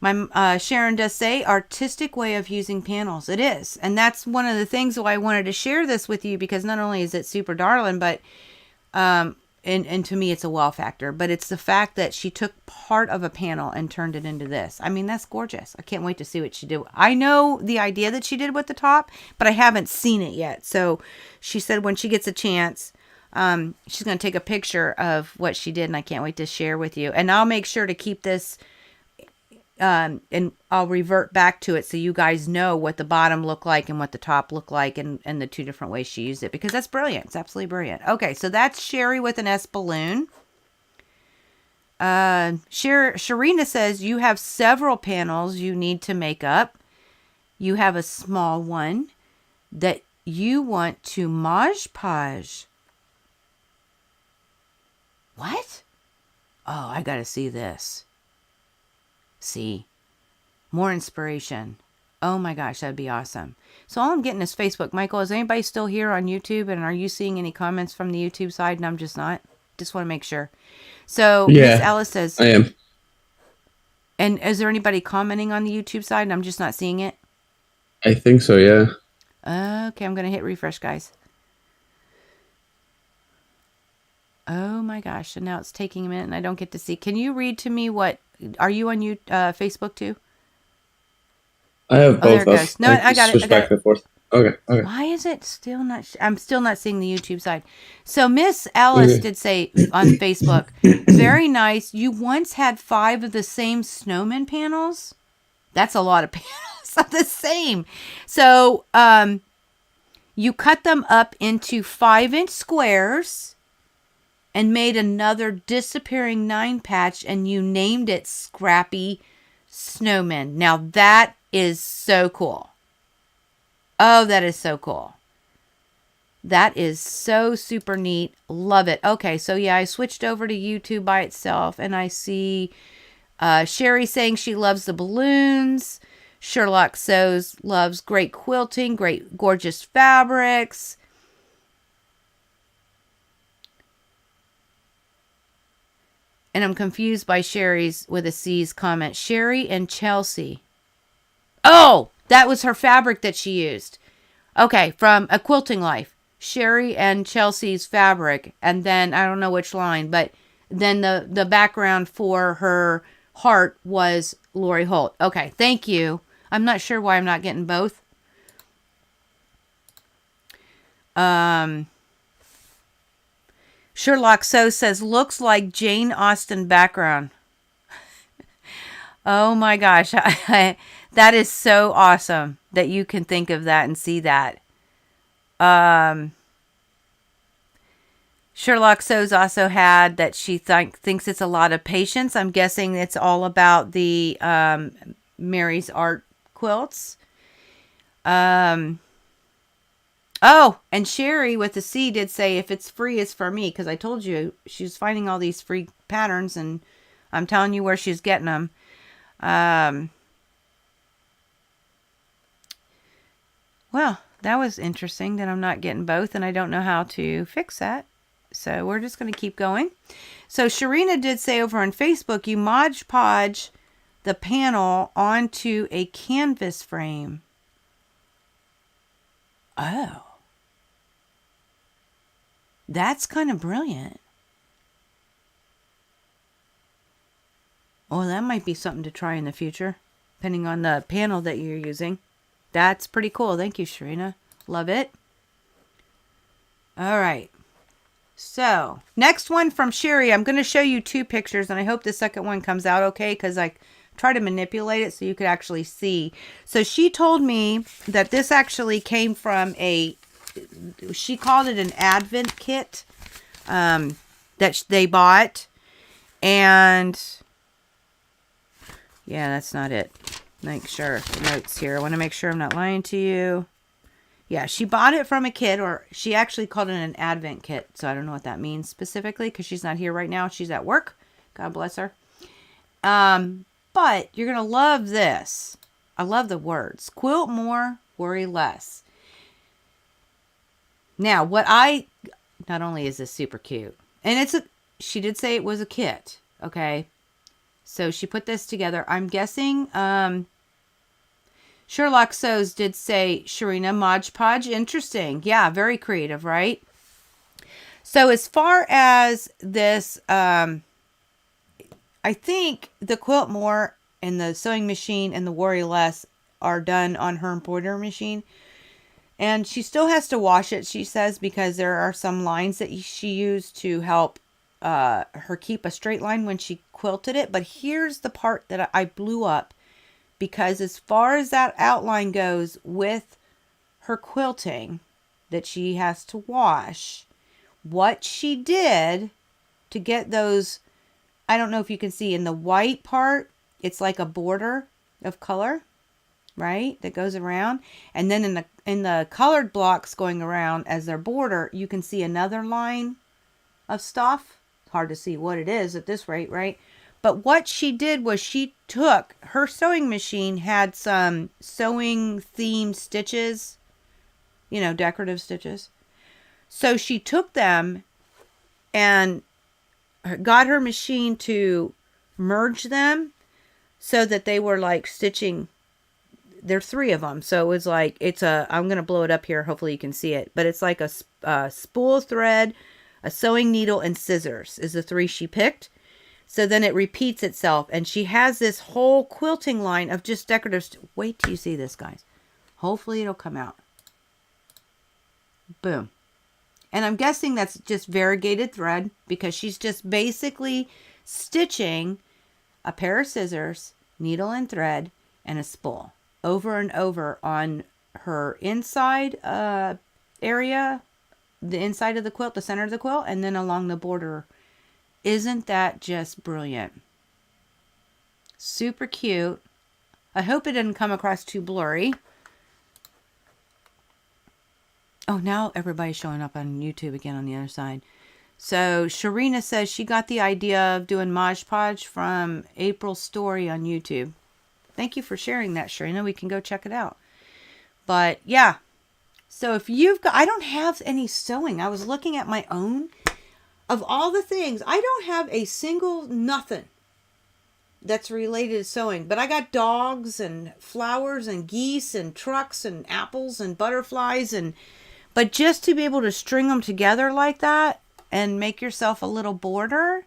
Speaker 1: My Sharon does say, artistic way of using panels. It is. And that's one of the things why I wanted to share this with you, because not only is it super darling, but and to me it's a wow factor, but it's the fact that she took part of a panel and turned it into this. I mean, that's gorgeous. I can't wait to see what she did. I know the idea that she did with the top, but I haven't seen it yet. So she said when she gets a chance, she's going to take a picture of what she did, and I can't wait to share with you. And I'll make sure to keep this and I'll revert back to it so you guys know what the bottom looked like and what the top looked like, and the two different ways she used it, because that's brilliant. It's absolutely brilliant. Okay, so that's Sherry with an S balloon. Sharina says you have several panels you need to make up. You have a small one that you want to Mod Podge. What? Oh, I gotta see this. See, more inspiration. Oh my gosh, that'd be awesome. So all I'm getting is Facebook. Michael, is anybody still here on YouTube? And are you seeing any comments from the YouTube side? And I'm just not. Just want to make sure. So Miss Alice says,
Speaker 2: I am.
Speaker 1: And is there anybody commenting on the YouTube side? And I'm just not seeing it.
Speaker 2: I think so, yeah.
Speaker 1: Okay, I'm going to hit refresh, guys. Oh my gosh, and now it's taking a minute and I don't get to see. Can you read to me what, are you on Facebook too?
Speaker 2: I have both.
Speaker 1: There it goes. No, I got it.
Speaker 2: Switch back and forth. Okay.
Speaker 1: Why is it still not, I'm still not seeing the YouTube side. So Miss Alice did say on Facebook, very nice. You once had 5 of the same snowman panels. That's a lot of panels of the same. So you cut them up into 5-inch squares and made another disappearing 9 patch, and you named it Scrappy Snowman. Now that is so cool. Oh, that is so cool. That is so super neat. Love it. Okay, so yeah, I switched over to YouTube by itself, and I see Sherry saying she loves the balloons. Sherlock Sews loves great quilting, great gorgeous fabrics. And I'm confused by Sherry's with a C's comment. Sherry and Chelsea. Oh, that was her fabric that she used. Okay, from A Quilting Life. Sherry and Chelsea's fabric. And then, I don't know which line, but then the background for her heart was Lori Holt. Okay, thank you. I'm not sure why I'm not getting both. Sherlock So says, looks like Jane Austen background. Oh my gosh. That is so awesome that you can think of that and see that. Sherlock So's also had that she thinks it's a lot of patience. I'm guessing it's all about the Mary's Art quilts. Oh, and Sherry with the C did say, if it's free, it's for me. Because I told you she's finding all these free patterns, and I'm telling you where she's getting them. Well, that was interesting that I'm not getting both, and I don't know how to fix that. So we're just going to keep going. So Sharina did say over on Facebook, you Mod Podge the panel onto a canvas frame. Oh. That's kind of brilliant. Oh, that might be something to try in the future, depending on the panel that you're using. That's pretty cool. Thank you, Sharina. Love it. All right. So, next one from Sherry. I'm going to show you 2 pictures, and I hope the second one comes out okay, because I try to manipulate it so you could actually see. So, she told me that this actually came from she called it an Advent kit that they bought. And, yeah, that's not it. Make sure. Notes here. I want to make sure I'm not lying to you. Yeah, she bought it from a kit, or she actually called it an Advent kit. So I don't know what that means specifically, because she's not here right now. She's at work. God bless her. But you're going to love this. I love the words. Quilt more, worry less. Now, not only is this super cute, and she did say it was a kit. Okay. So she put this together. I'm guessing, Sherlock Sews did say, Sharina, Mod Podge, interesting. Yeah, very creative, right? So as far as this, I think the Quilt More and the sewing machine and the Worry Less are done on her embroidery machine. And she still has to wash it, she says, because there are some lines that she used to help her keep a straight line when she quilted it. But here's the part that I blew up. Because as far as that outline goes with her quilting that she has to wash, what she did to get those, I don't know if you can see in the white part, it's like a border of color, right? That goes around. And then in the colored blocks going around as their border, you can see another line of stuff. It's hard to see what it is at this rate, right? But what she did was she took her sewing machine, had some sewing themed stitches, decorative stitches. So she took them and got her machine to merge them so that they were like stitching. There are 3 of them. So it was like, I'm going to blow it up here. Hopefully you can see it. But it's like a spool thread, a sewing needle, and scissors is the 3 she picked. So then it repeats itself. And she has this whole quilting line of just decorative. Wait till you see this, guys. Hopefully it'll come out. Boom. And I'm guessing that's just variegated thread, because she's just basically stitching a pair of scissors, needle and thread, and a spool over and over on her inside area, the inside of the quilt, the center of the quilt, and then along the border. Isn't that just brilliant? Super cute. I hope it didn't come across too blurry. Oh, now everybody's showing up on YouTube again on the other side. So Sharina says she got the idea of doing Mod Podge from April's story on YouTube. Thank you for sharing that, Sharina. We can go check it out. But yeah. So if you've got, I don't have any sewing. I was looking at my own. Of all the things, I don't have a single nothing that's related to sewing. But I got dogs and flowers and geese and trucks and apples and butterflies. But just to be able to string them together like that and make yourself a little border,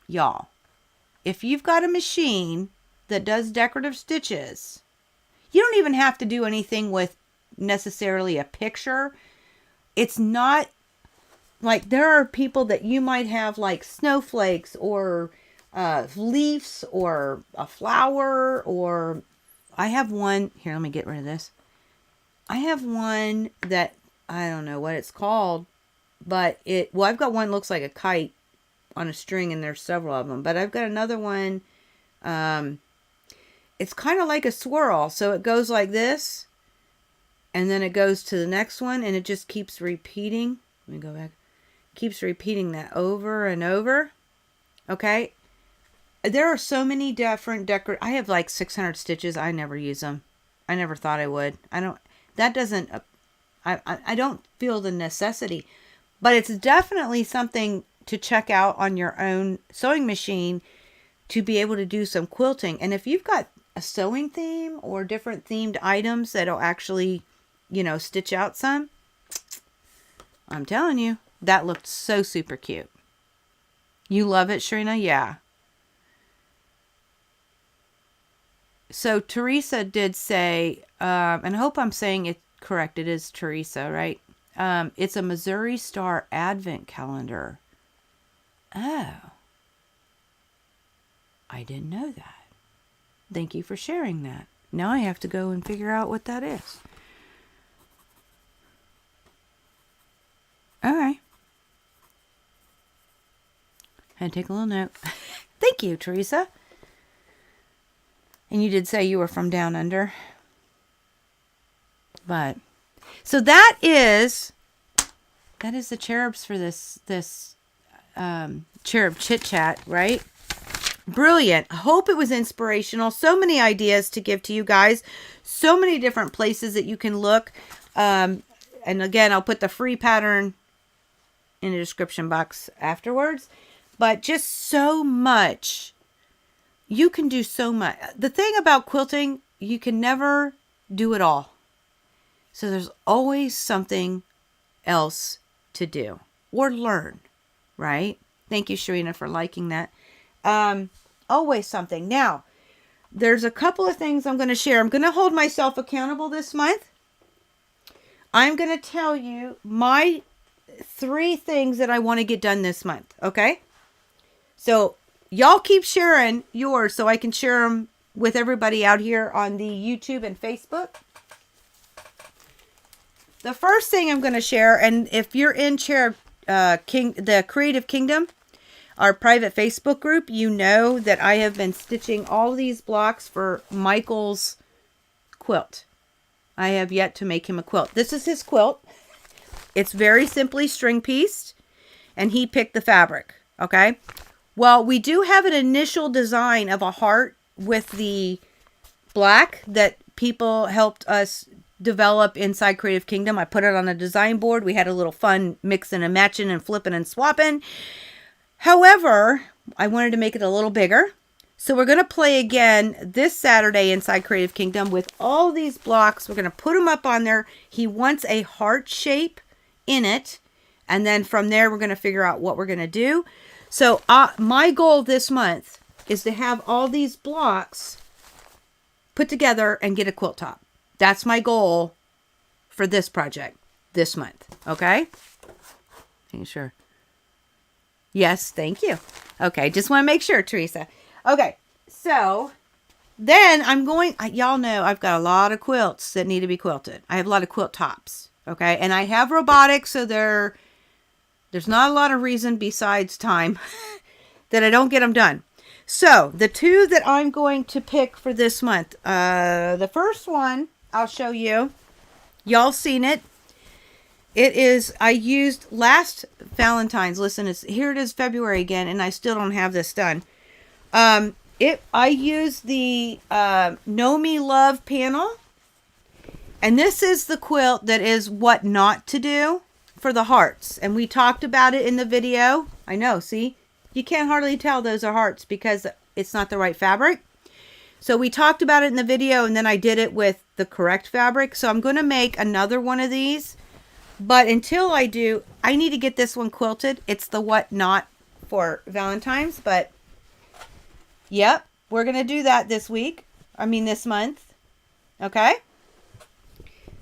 Speaker 1: y'all, if you've got a machine that does decorative stitches, you don't even have to do anything with necessarily a picture. It's not like there are people that you might have like snowflakes or leaves or a flower, or I have one here. Let me get rid of this. I have one that I don't know what it's called, but I've got one that looks like a kite on a string, and there's several of them, but I've got another one. It's kind of like a swirl. So it goes like this, and then it goes to the next one, and it just keeps repeating. Let me go back. Keeps repeating that over and over. Okay. There are so many different I have like 600 stitches. I never use them. I never thought I would. I don't feel the necessity, but it's definitely something to check out on your own sewing machine to be able to do some quilting. And if you've got a sewing theme or different themed items that'll actually, stitch out some, I'm telling you, that looked so super cute. You love it, Sharina? Yeah. So Teresa did say, and I hope I'm saying it correct. It is Teresa, right? It's a Missouri Star Advent calendar. Oh, I didn't know that. Thank you for sharing that. Now I have to go and figure out what that is. All right. And take a little note. Thank you, Teresa. And you did say you were from down under. But so that is the cherubs for this cherub chit chat, right? Brilliant. I hope it was inspirational. So many ideas to give to you guys. So many different places that you can look. And again, I'll put the free pattern in the description box afterwards. But just so much. You can do so much. The thing about quilting, you can never do it all. So there's always something else to do or learn, right? Thank you, Sharina, for liking that. Always something. Now, there's a couple of things I'm going to share. I'm going to hold myself accountable this month. I'm going to tell you my 3 things that I want to get done this month, okay? So, y'all keep sharing yours so I can share them with everybody out here on the YouTube and Facebook. The first thing I'm going to share, and if you're in the Creative Kingdom, our private Facebook group, you know that I have been stitching all these blocks for Michael's quilt. I have yet to make him a quilt. This is his quilt. It's very simply string pieced, and he picked the fabric, okay? Well, we do have an initial design of a heart with the black that people helped us develop inside Creative Kingdom. I put it on a design board. We had a little fun mixing and matching and flipping and swapping. However, I wanted to make it a little bigger. So we're going to play again this Saturday inside Creative Kingdom with all these blocks. We're going to put them up on there. He wants a heart shape in it. And then from there, we're going to figure out what we're going to do. So my goal this month is to have all these blocks put together and get a quilt top. That's my goal for this project this month. Okay? Making sure. Yes, thank you. Okay, just want to make sure, Teresa. Okay, so then y'all know I've got a lot of quilts that need to be quilted. I have a lot of quilt tops. Okay, and I have robotics, so there's not a lot of reason besides time that I don't get them done. So the 2 that I'm going to pick for this month, the first one I'll show you. Y'all seen it. It is, I used last Valentine's. Listen, here it is February again, and I still don't have this done. I used the Know Me Love panel. And this is the quilt that is what not to do for the hearts. And we talked about it in the video. I know, see? You can't hardly tell those are hearts because it's not the right fabric. So we talked about it in the video, and then I did it with the correct fabric. So I'm going to make another one of these. But until I do, I need to get this one quilted. It's the what not for Valentine's. But, yep, we're going to do that this month. Okay?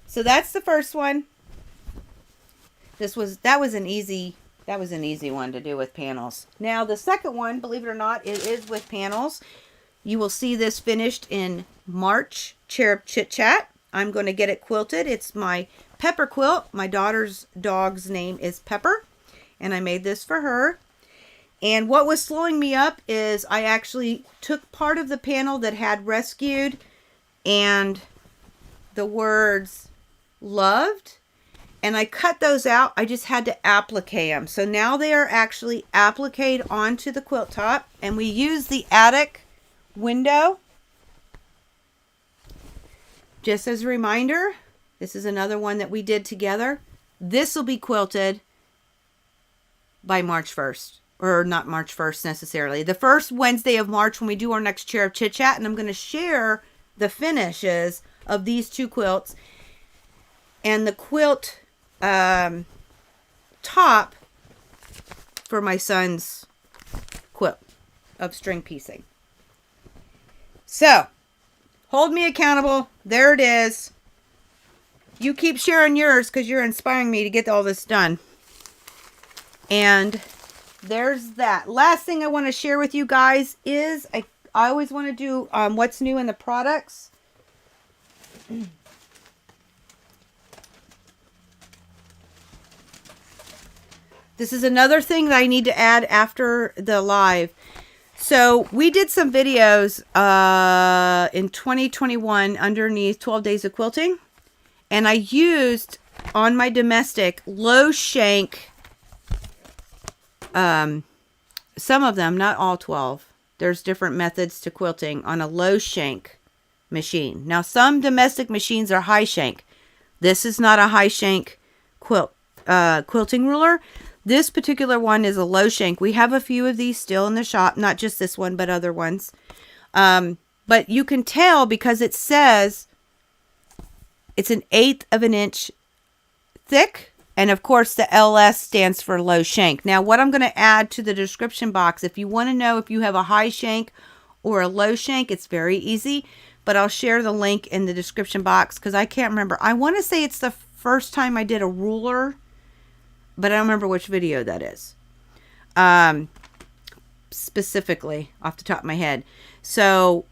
Speaker 1: So that's the first one. That was an easy one to do with panels. Now the second one, believe it or not, it is with panels. You will see this finished in March Cherub Chit Chat. I'm going to get it quilted. It's my Pepper quilt. My daughter's dog's name is Pepper, and I made this for her. And what was slowing me up is I actually took part of the panel that had rescued and the words loved, and I cut those out. I just had to applique them. So now they are actually appliqued onto the quilt top, and we use the attic window. Just as a reminder, this is another one that we did together. This will be quilted by March 1st. Or not March 1st necessarily. The first Wednesday of March when we do our next Cherub Chit Chat. And I'm going to share the finishes of these 2 quilts. And the quilt top for my son's quilt of string piecing. So, hold me accountable. There it is. you keep sharing yours because you're inspiring me to get all this done. And there's that. Last thing I want to share with you guys is I always want to do what's new in the products. This is another thing that I need to add after the live. So we did some videos in 2021 underneath 12 Days of Quilting. And I used on my domestic low shank, some of them, not all 12. There's different methods to quilting on a low shank machine. Now some domestic machines are high shank. This is not a high shank quilting ruler. This particular one is a low shank. We have a few of these still in the shop, not just this one, but other ones. But you can tell because it says it's 1/8 of an inch thick. And of course the LS stands for low shank. Now what I'm going to add to the description box, if you want to know if you have a high shank or a low shank, it's very easy. But I'll share the link in the description box because I can't remember. I want to say it's the first time I did a ruler, but I don't remember which video that is. Specifically off the top of my head. So,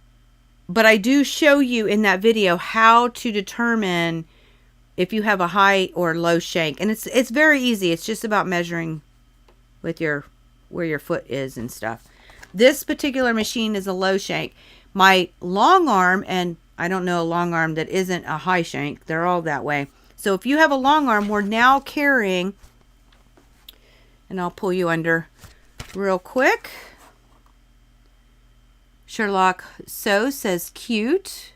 Speaker 1: but I do show you in that video how to determine if you have a high or low shank. And it's very easy. It's just about measuring with where your foot is and stuff. This particular machine is a low shank. My long arm, and I don't know a long arm that isn't a high shank. They're all that way. So if you have a long arm, we're now carrying, and I'll pull you under real quick. Sherlock So says cute.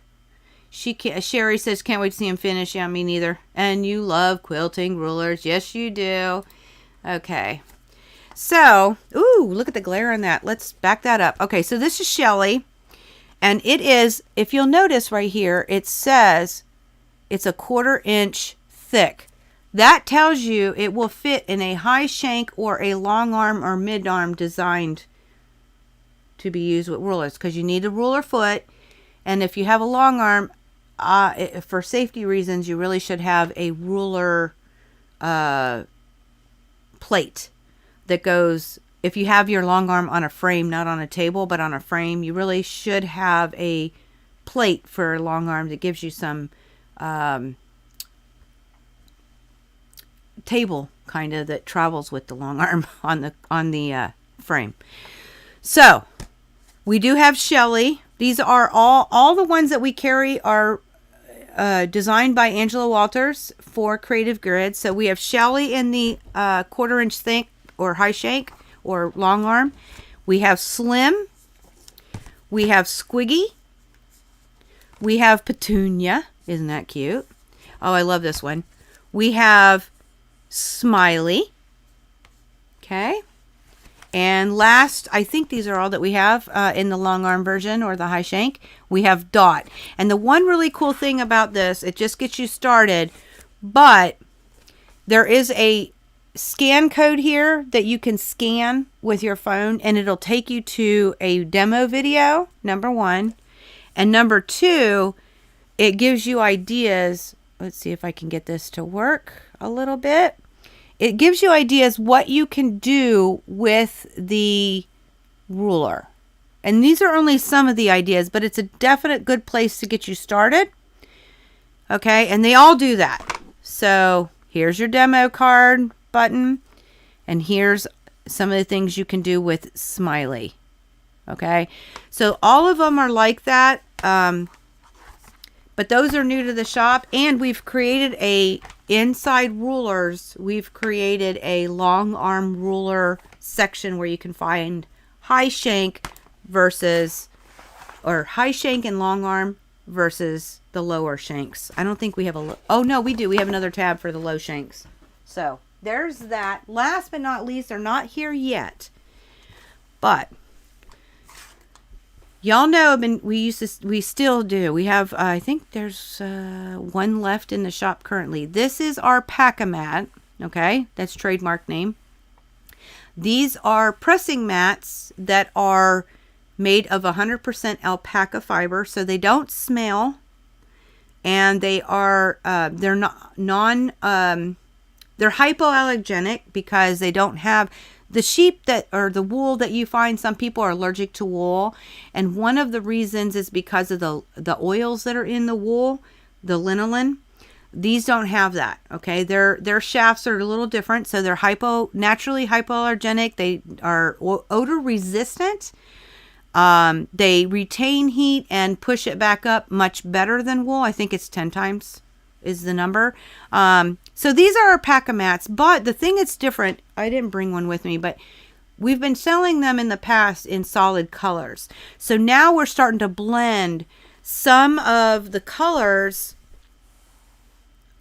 Speaker 1: Sherry says can't wait to see him finish. Yeah, me neither. And you love quilting rulers. Yes, you do. Okay. So, ooh, look at the glare on that. Let's back that up. Okay, so this is Shelly. And it is, if you'll notice right here, it says it's a 1/4 inch thick. That tells you it will fit in a high shank or a long arm or mid arm designed to be used with rulers because you need a ruler foot. And if you have a long arm, for safety reasons, you really should have a ruler plate that goes, if you have your long arm on a frame, not on a table, but on a frame, you really should have a plate for a long arm that gives you some table kind of that travels with the long arm on the frame. So we do have Shelly. These are all the ones that we carry are designed by Angela Walters for Creative Grid. So we have Shelly in the 1/4 inch thick or high shank or long arm. We have Slim. We have Squiggy. We have Petunia. Isn't that cute? Oh, I love this one. We have Smiley. Okay. And last, I think these are all that we have in the long arm version or the high shank. We have Dot. And the one really cool thing about this, it just gets you started, but there is a scan code here that you can scan with your phone and it'll take you to a demo video, number one. And number two, it gives you ideas. Let's see if I can get this to work a little bit. It gives you ideas what you can do with the ruler. And these are only some of the ideas, but it's a definite good place to get you started. Okay, and they all do that. So here's your demo card button, and here's some of the things you can do with Smiley. Okay, so all of them are like that. But those are new to the shop, and we've created inside rulers, we've created a long arm ruler section where you can find high shank versus, or high shank and long arm versus the lower shanks. I don't think we have oh no, we do. We have another tab for the low shanks. So there's that. Last but not least, they're not here yet, but y'all know, we still do. We have, I think there's one left in the shop currently. This is our Pack-A-Mat. Okay, that's trademark name. These are pressing mats that are made of 100% alpaca fiber, so they don't smell. and they're they're hypoallergenic because they don't have the sheep or the wool that you find. Some people are allergic to wool, and one of the reasons is because of the oils that are in the wool, the linolene. These don't have that. Okay, their shafts are a little different, so they're naturally hypoallergenic. They are odor resistant. They retain heat and push it back up much better than wool. I think it's 10 times is the number. So these are alpaca mats, but the thing that's different, I didn't bring one with me, but we've been selling them in the past in solid colors. So now we're starting to blend some of the colors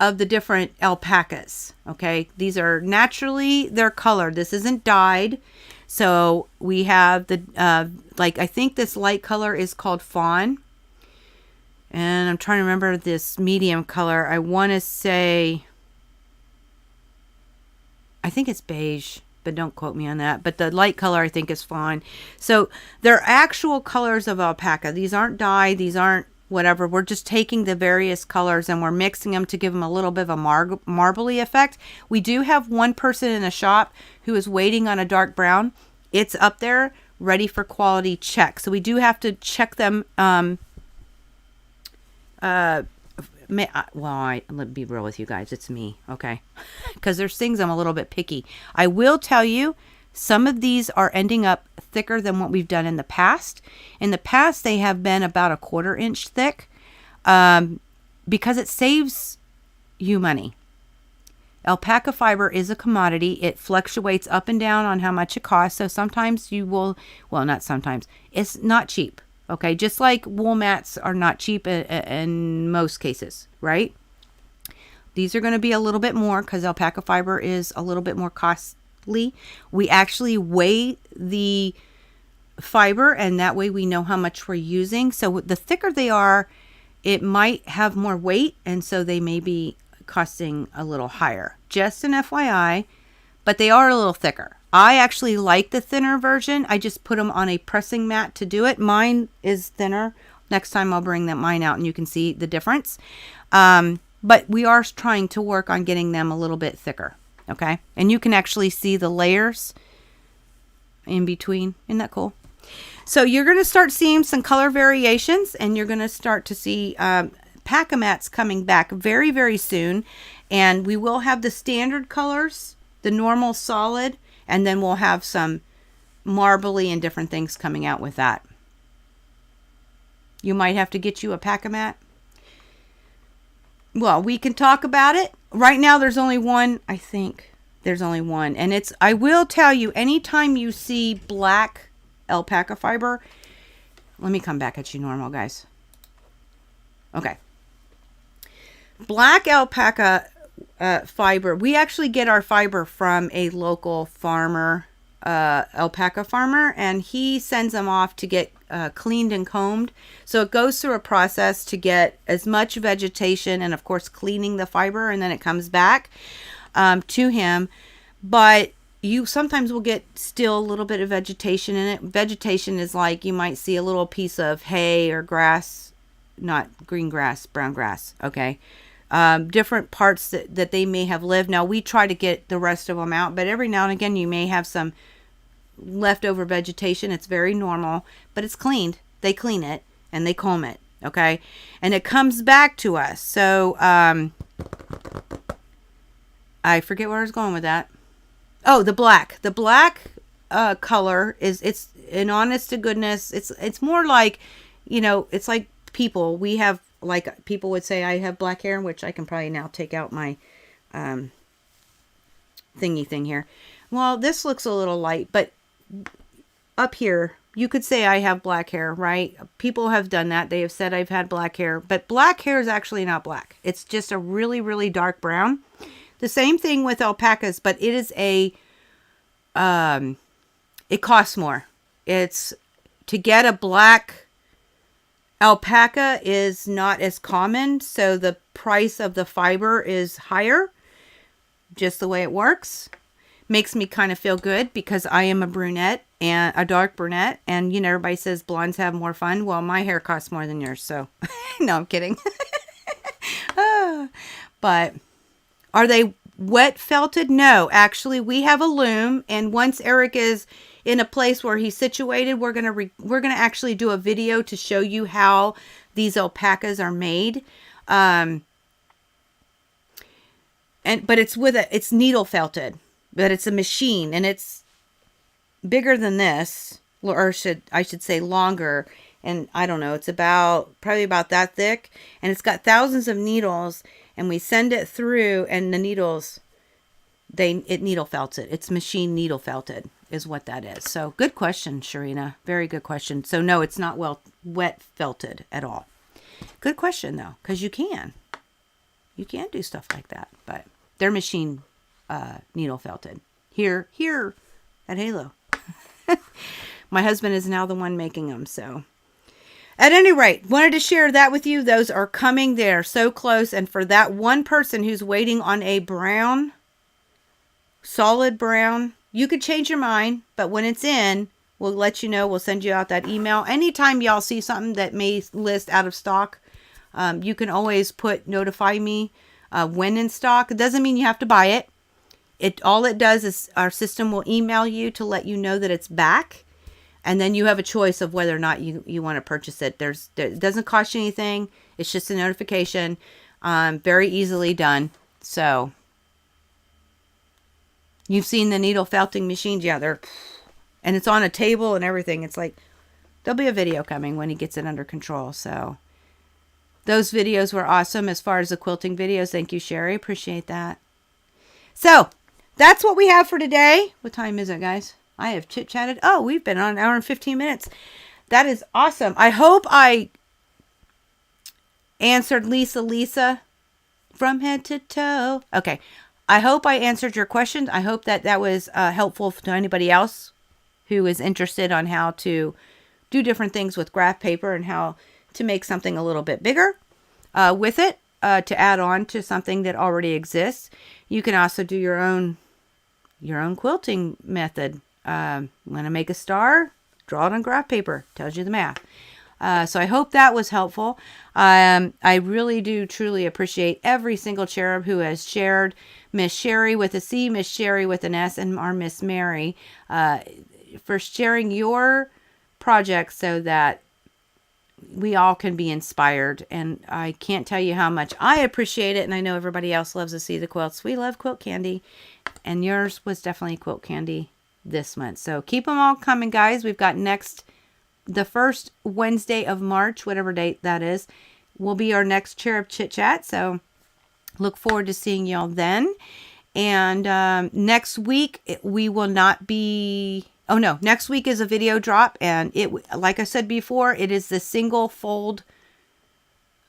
Speaker 1: of the different alpacas. Okay, these are naturally, they're colored. This isn't dyed. So we have the I think this light color is called fawn, and I'm trying to remember this medium color. I want to say, I think it's beige, but don't quote me on that. But the light color I think is fawn. So they're actual colors of alpaca. These aren't dyed. These aren't whatever. We're just taking the various colors and we're mixing them to give them a little bit of a marbly effect. We do have one person in the shop who is waiting on a dark brown. It's up there ready for quality check. So we do have to check them. Let me be real with you guys. It's me. Okay. Because there's things I'm a little bit picky. I will tell you, some of these are ending up thicker than what we've done in the past. In the past, they have been about 1/4 inch thick because it saves you money. Alpaca fiber is a commodity. It fluctuates up and down on how much it costs. So sometimes you will, well, not sometimes, it's not cheap. Okay, just like wool mats are not cheap in most cases, right? These are going to be a little bit more because alpaca fiber is a little bit more costly. We actually weigh the fiber, and that way we know how much we're using. So the thicker they are, it might have more weight, and so they may be costing a little higher. Just an FYI, but they are a little thicker. I actually like the thinner version. I just put them on a pressing mat to do it. Mine is thinner. Next time I'll bring mine out and you can see the difference. But we are trying to work on getting them a little bit thicker. Okay. And you can actually see the layers in between. Isn't that cool? So you're going to start seeing some color variations, and you're going to start to see alpaca mats coming back very, very soon. And we will have the standard colors, the normal solid, and then we'll have some marbly and different things coming out with that. You might have to get you a alpaca mat. Well, we can talk about it. Right now there's only one. I think there's only one. And I will tell you, anytime you see black alpaca fiber, let me come back at you normal, guys. Okay. Black alpaca fiber. We actually get our fiber from a local farmer, alpaca farmer, and he sends them off to get cleaned and combed. So it goes through a process to get as much vegetation and of course cleaning the fiber, and then it comes back to him. But you sometimes will get still a little bit of vegetation in it. Vegetation is like you might see a little piece of hay or grass, not green grass, brown grass. Okay. Different parts that they may have lived. Now we try to get the rest of them out, but every now and again you may have some leftover vegetation. It's very normal, but it's cleaned. They clean it and they comb it. Okay. And it comes back to us. So, I forget where I was going with that. Oh, the black color it's an honest to goodness. It's more like, it's like people. We have, like people would say, I have black hair, which I can probably now take out my thingy thing here. Well, this looks a little light, but up here, you could say I have black hair, right? People have done that. They have said I've had black hair, but black hair is actually not black. It's just a really, really dark brown. The same thing with alpacas, but it is it costs more. It's to get a black alpaca is not as common, so the price of the fiber is higher. Just the way it works. Makes me kind of feel good because I am a brunette, and a dark brunette, and everybody says blondes have more fun. Well, my hair costs more than yours, so no, I'm kidding. But are they wet felted? No, actually we have a loom, and once Eric is in a place where he's situated, we're going to actually do a video to show you how these alpacas are made. But it's needle felted, but it's a machine, and it's bigger than this, or I should say longer. And I don't know, it's probably about that thick, and it's got thousands of needles, and we send it through, and the needles, it needle felts it. It's machine needle felted is what that is. So good question, Sharina. Very good question. So no, it's not wet felted at all. Good question though, because you can do stuff like that, but they're machine needle felted. Here at Halo. My husband is now the one making them, so. At any rate, wanted to share that with you. Those are coming. They're so close. And for that one person who's waiting on a brown, solid brown, you could change your mind, but when it's in, we'll let you know. We'll send you out that email. Anytime y'all see something that may list out of stock, you can always notify me when in stock. It doesn't mean you have to buy it. All it does is our system will email you to let you know that it's back. And then you have a choice of whether or not you want to purchase it. It doesn't cost you anything. It's just a notification. Very easily done. So, you've seen the needle felting machines. Yeah, and it's on a table and everything. It's like, there'll be a video coming when he gets it under control. So, those videos were awesome as far as the quilting videos. Thank you, Sherry. Appreciate that. So, that's what we have for today. What time is it, guys? I have chit-chatted. Oh, we've been on an hour and 15 minutes. That is awesome. I hope I answered Lisa from head to toe. Okay. I hope I answered your questions. I hope that was helpful to anybody else who is interested on how to do different things with graph paper and how to make something a little bit bigger with it to add on to something that already exists. You can also do your own quilting method. Want to make a star? Draw it on graph paper. Tells you the math. So I hope that was helpful. I really do truly appreciate every single cherub who has shared. Miss Sherry with a C, Miss Sherry with an S, and our Miss Mary for sharing your projects so that we all can be inspired. And I can't tell you how much I appreciate it. And I know everybody else loves to see the quilts. We love quilt candy. And yours was definitely quilt candy this month. So keep them all coming, guys. We've got the first Wednesday of March, whatever date that is, will be our next Cherub Chit Chat. So look forward to seeing y'all then. And next week, we will not be... Oh, no. Next week is a video drop. And like I said before, it is the single fold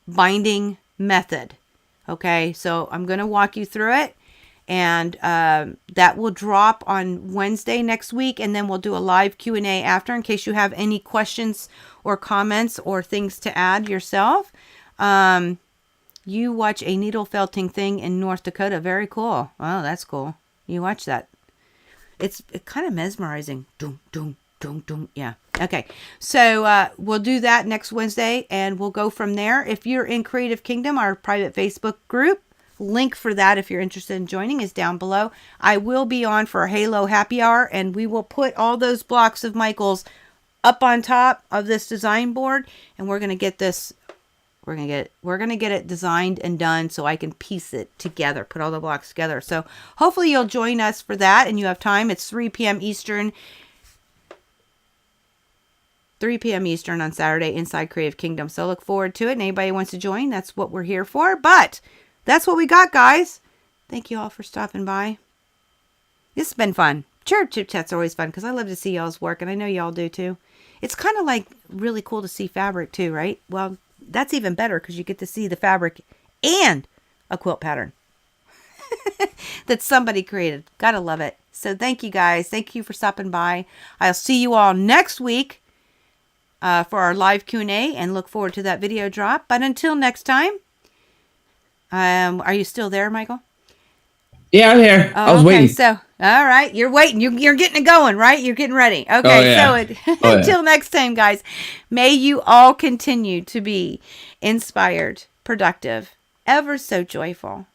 Speaker 1: binding method. Okay, so I'm going to walk you through it. And that will drop on Wednesday next week. And then we'll do a live Q&A after in case you have any questions or comments or things to add yourself. You watch a needle felting thing in North Dakota. Very cool. Oh, that's cool. You watch that. It's kind of mesmerizing. Doom, doom, doom, doom. Yeah. Okay. So we'll do that next Wednesday and we'll go from there. If you're in Creative Kingdom, our private Facebook group, link for that if you're interested in joining is down below. I will be on for a Halo happy hour and we will put all those blocks of Michael's up on top of this design board and we're going to get this, we're going to get it designed and done so I can piece it together, put all the blocks together. So hopefully you'll join us for that and you have time. It's 3 p.m. Eastern. 3 p.m. Eastern on Saturday inside Creative Kingdom. So look forward to it. And anybody who wants to join, that's what we're here for. But that's what we got, guys. Thank you all for stopping by. This has been fun. Cherub Chit Chat's always fun because I love to see y'all's work, and I know y'all do too. It's kind of like really cool to see fabric too, right? Well, that's even better because you get to see the fabric and a quilt pattern that somebody created. Gotta love it. So thank you, guys. Thank you for stopping by. I'll see you all next week for our live Q&A and look forward to that video drop. But until next time, are you still there, Michael?
Speaker 2: Yeah, I'm here.
Speaker 1: Oh,
Speaker 2: I was waiting.
Speaker 1: So, all right. You're waiting. You're getting it going, right? You're getting ready. Okay.
Speaker 2: Oh, yeah.
Speaker 1: So until next time, guys, may you all continue to be inspired, productive, ever so joyful.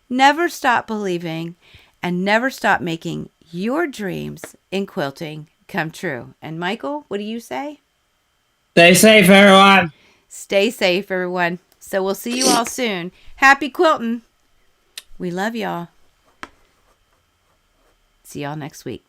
Speaker 1: Never stop believing and never stop making your dreams in quilting come true. And Michael, what do you say?
Speaker 3: Stay safe, everyone.
Speaker 1: Stay safe, everyone. So we'll see you all soon. Happy quilting. We love y'all. See y'all next week.